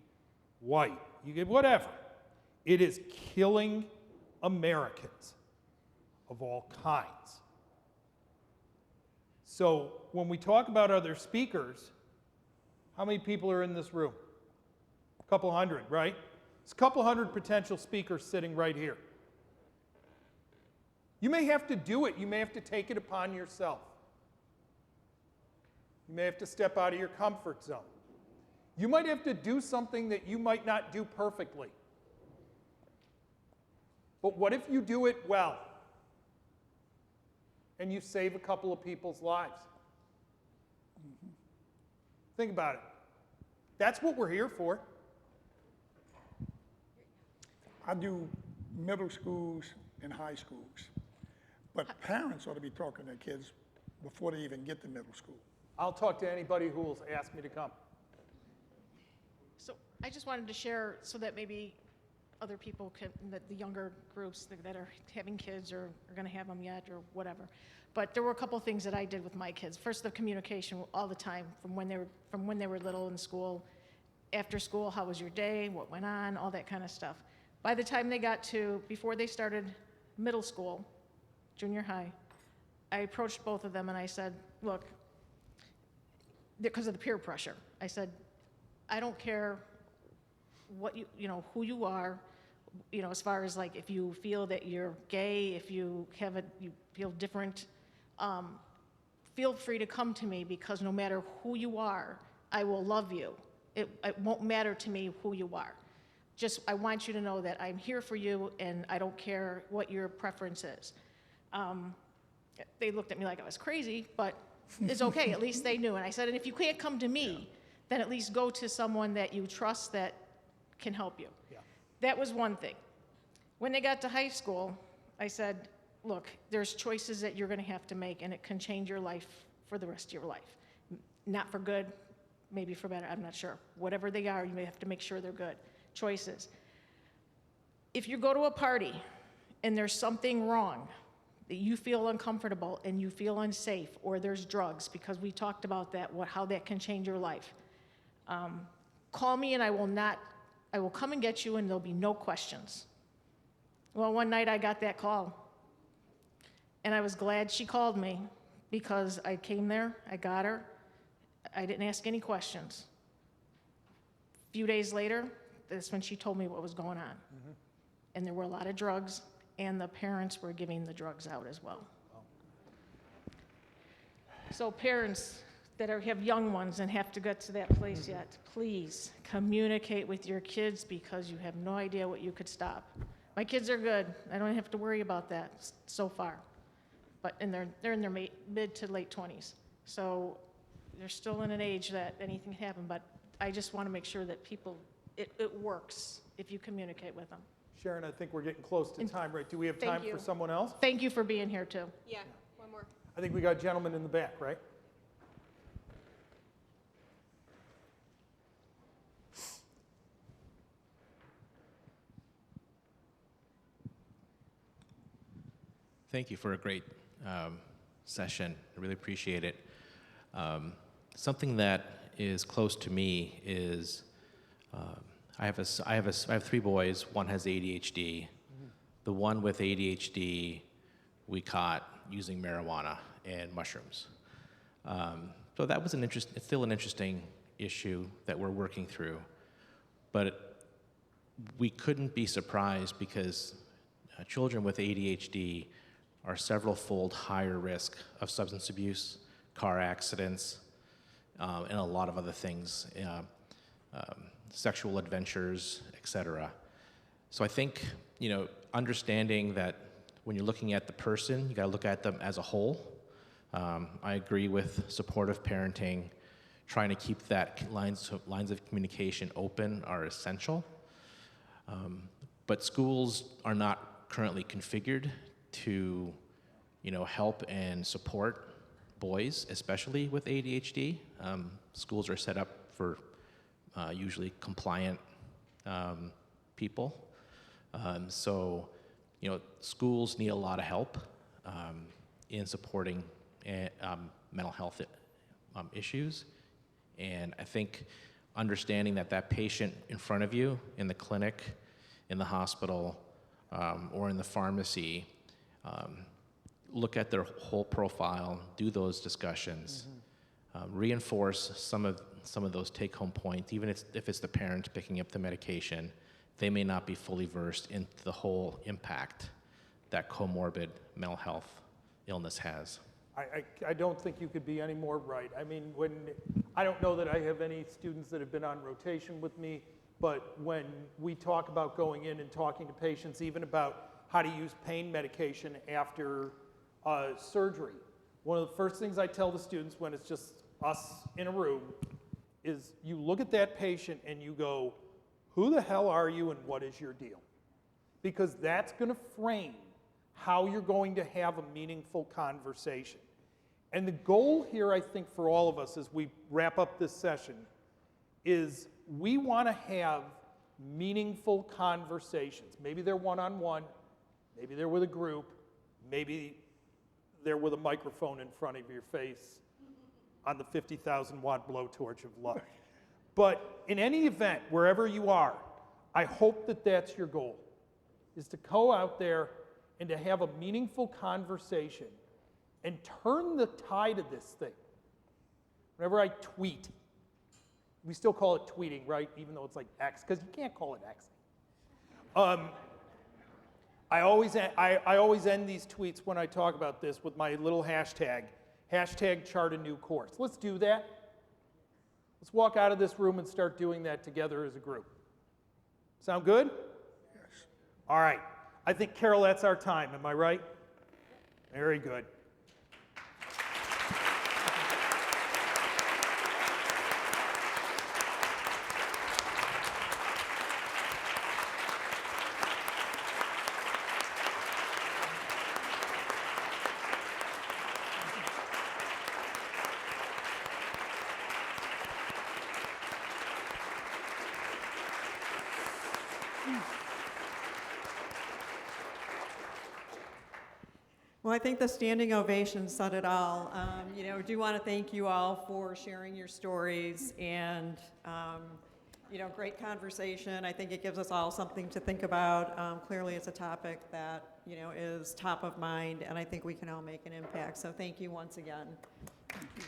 Speaker 1: white, you can whatever. It is killing Americans of all kinds. So when we talk about other speakers, how many people are in this room? A couple hundred, right? It's a couple hundred potential speakers sitting right here. You may have to do it. You may have to take it upon yourself. You may have to step out of your comfort zone. You might have to do something that you might not do perfectly. But what if you do it well and you save a couple of people's lives? Think about it. That's what we're here for.
Speaker 3: I do middle schools and high schools, but parents ought to be talking to their kids before they even get to middle school.
Speaker 1: I'll talk to anybody who will ask me to come.
Speaker 9: So I just wanted to share so that maybe other people can, the younger groups that are having kids or are going to have them yet or whatever. But there were a couple things that I did with my kids. First, the communication all the time from when they were little in school, after school, how was your day, what went on, all that kind of stuff. By the time they got to, before they started middle school, junior high, I approached both of them and I said, look, because of the peer pressure, I said, I don't care what who you are, as far as like if you feel that you're gay, if you feel different, feel free to come to me, because no matter who you are, I will love you. It won't matter to me who you are. I want you to know that I'm here for you, and I don't care what your preference is. They looked at me like I was crazy, but it's okay, at least they knew. And I said, and if you can't come to me, then at least go to someone that you trust that can help you.
Speaker 1: Yeah.
Speaker 9: That was one thing. When they got to high school, I said, look, there's choices that you're gonna have to make, and it can change your life for the rest of your life. Not for good, maybe for better, I'm not sure. Whatever they are, you may have to make sure they're good. Choices. If you go to a party and there's something wrong, that you feel uncomfortable and you feel unsafe, or there's drugs, because we talked about that, how that can change your life. Call me and I will come and get you, and there'll be no questions. Well, one night I got that call, and I was glad she called me, because I came there, I got her, I didn't ask any questions. A few days later, that's when she told me what was going on. And there were a lot of drugs, and the parents were giving the drugs out as well. So parents that have young ones and have to get to that place yet, please communicate with your kids, because you have no idea what you could stop. My kids are good. I don't have to worry about that so far. But they're in their mid to late 20s. So they're still in an age that anything can happen, but I just want to make sure that it works if you communicate with them.
Speaker 1: Sharon, I think we're getting close to time, right? Do we have time for someone else?
Speaker 9: Thank you for being here, too.
Speaker 5: Yeah, one more.
Speaker 1: I think we got a gentleman in the back, right?
Speaker 10: Thank you for a great session. I really appreciate it. Something that is close to me is I have 3 boys. One has ADHD. The one with ADHD we caught using marijuana and mushrooms. So that was it's still an interesting issue that we're working through. But we couldn't be surprised, because children with ADHD are several-fold higher risk of substance abuse, car accidents, and a lot of other things, sexual adventures, etc. So I think, understanding that when you're looking at the person, you gotta look at them as a whole. I agree with supportive parenting. Trying to keep that lines of communication open are essential. But schools are not currently configured to, help and support boys, especially with ADHD. Schools are set up for usually compliant people. So, schools need a lot of help in supporting mental health issues. And I think understanding that patient in front of you in the clinic, in the hospital, or in the pharmacy, look at their whole profile, do those discussions, reinforce some of those take-home points. Even if it's the parent picking up the medication, they may not be fully versed in the whole impact that comorbid mental health illness has.
Speaker 1: I don't think you could be any more right. I mean, I don't know that I have any students that have been on rotation with me, but when we talk about going in and talking to patients, even about how to use pain medication after surgery, one of the first things I tell the students when it's just us in a room is you look at that patient and you go, who the hell are you and what is your deal? Because that's going to frame how you're going to have a meaningful conversation. And the goal here, I think, for all of us as we wrap up this session is we want to have meaningful conversations. Maybe they're one-on-one, maybe they're with a group, maybe they're with a microphone in front of your face on the 50,000-watt blowtorch of love. But in any event, wherever you are, I hope that that's your goal, is to go out there and to have a meaningful conversation and turn the tide of this thing. Whenever I tweet, we still call it tweeting, right? Even though it's like X, because you can't call it X. I always end these tweets when I talk about this with my little hashtag chart a new course. Let's do that. Let's walk out of this room and start doing that together as a group. Sound good?
Speaker 3: Yes.
Speaker 1: All right. I think, Carol, that's our time. Am I right? Very good.
Speaker 11: Well, I think the standing ovation said it all. I do want to thank you all for sharing your stories and, great conversation. I think it gives us all something to think about. Clearly, it's a topic that, is top of mind, and I think we can all make an impact. So thank you once again.
Speaker 3: Thank you.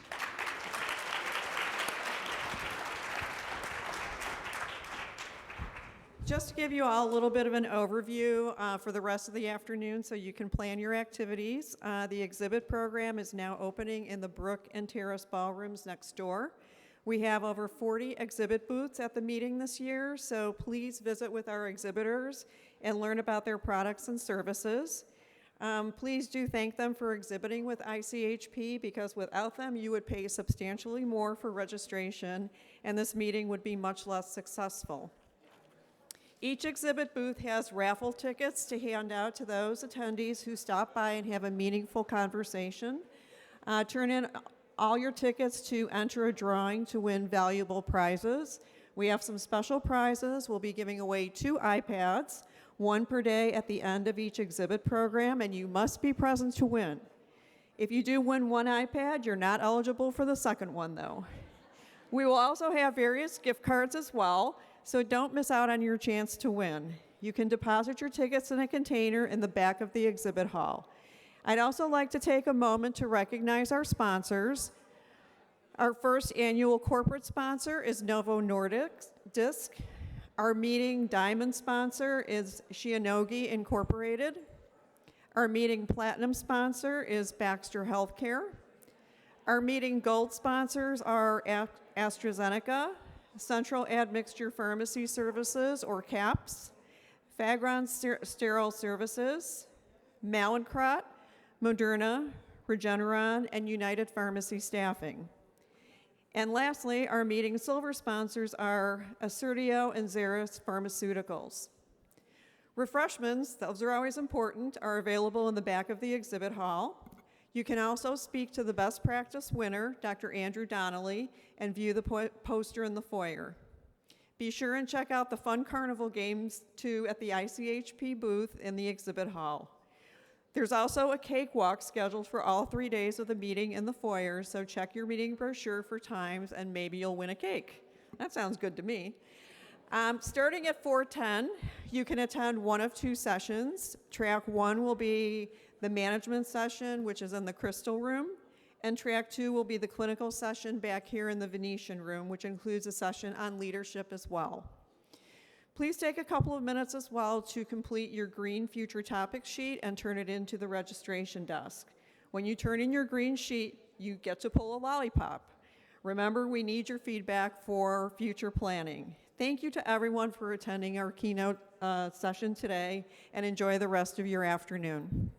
Speaker 11: Just to give you all a little bit of an overview for the rest of the afternoon so you can plan your activities. The exhibit program is now opening in the Brook and Terrace ballrooms next door. We have over 40 exhibit booths at the meeting this year, so please visit with our exhibitors and learn about their products and services. Please do thank them for exhibiting with ICHP, because without them you would pay substantially more for registration and this meeting would be much less successful. Each exhibit booth has raffle tickets to hand out to those attendees who stop by and have a meaningful conversation. Turn in all your tickets to enter a drawing to win valuable prizes. We have some special prizes. We'll be giving away 2 iPads, 1 per day at the end of each exhibit program, and you must be present to win. If you do win 1 iPad, you're not eligible for the second one, though. We will also have various gift cards as well, so don't miss out on your chance to win. You can deposit your tickets in a container in the back of the exhibit hall. I'd also like to take a moment to recognize our sponsors. Our first annual corporate sponsor is Novo Nordisk. Our meeting diamond sponsor is Shionogi Incorporated. Our meeting platinum sponsor is Baxter Healthcare. Our meeting gold sponsors are AstraZeneca, Central Admixture Pharmacy Services, or CAPS, Fagron Sterile Services, Mallinckrodt, Moderna, Regeneron, and United Pharmacy Staffing. And lastly, our meeting silver sponsors are Assertio and Xeris Pharmaceuticals. Refreshments, those are always important, are available in the back of the exhibit hall. You can also speak to the best practice winner, Dr. Andrew Donnelly, and view the poster in the foyer. Be sure and check out the fun carnival games, too, at the ICHP booth in the exhibit hall. There's also a cakewalk scheduled for all 3 days of the meeting in the foyer, so check your meeting brochure for times and maybe you'll win a cake. That sounds good to me. Starting at 4:10, you can attend one of 2 sessions. Track 1 will be the management session, which is in the Crystal Room, and track 2 will be the clinical session back here in the Venetian Room, which includes a session on leadership as well. Please take a couple of minutes as well to complete your green future topics sheet and turn it into the registration desk. When you turn in your green sheet, you get to pull a lollipop. Remember, we need your feedback for future planning. Thank you to everyone for attending our keynote session today, and enjoy the rest of your afternoon.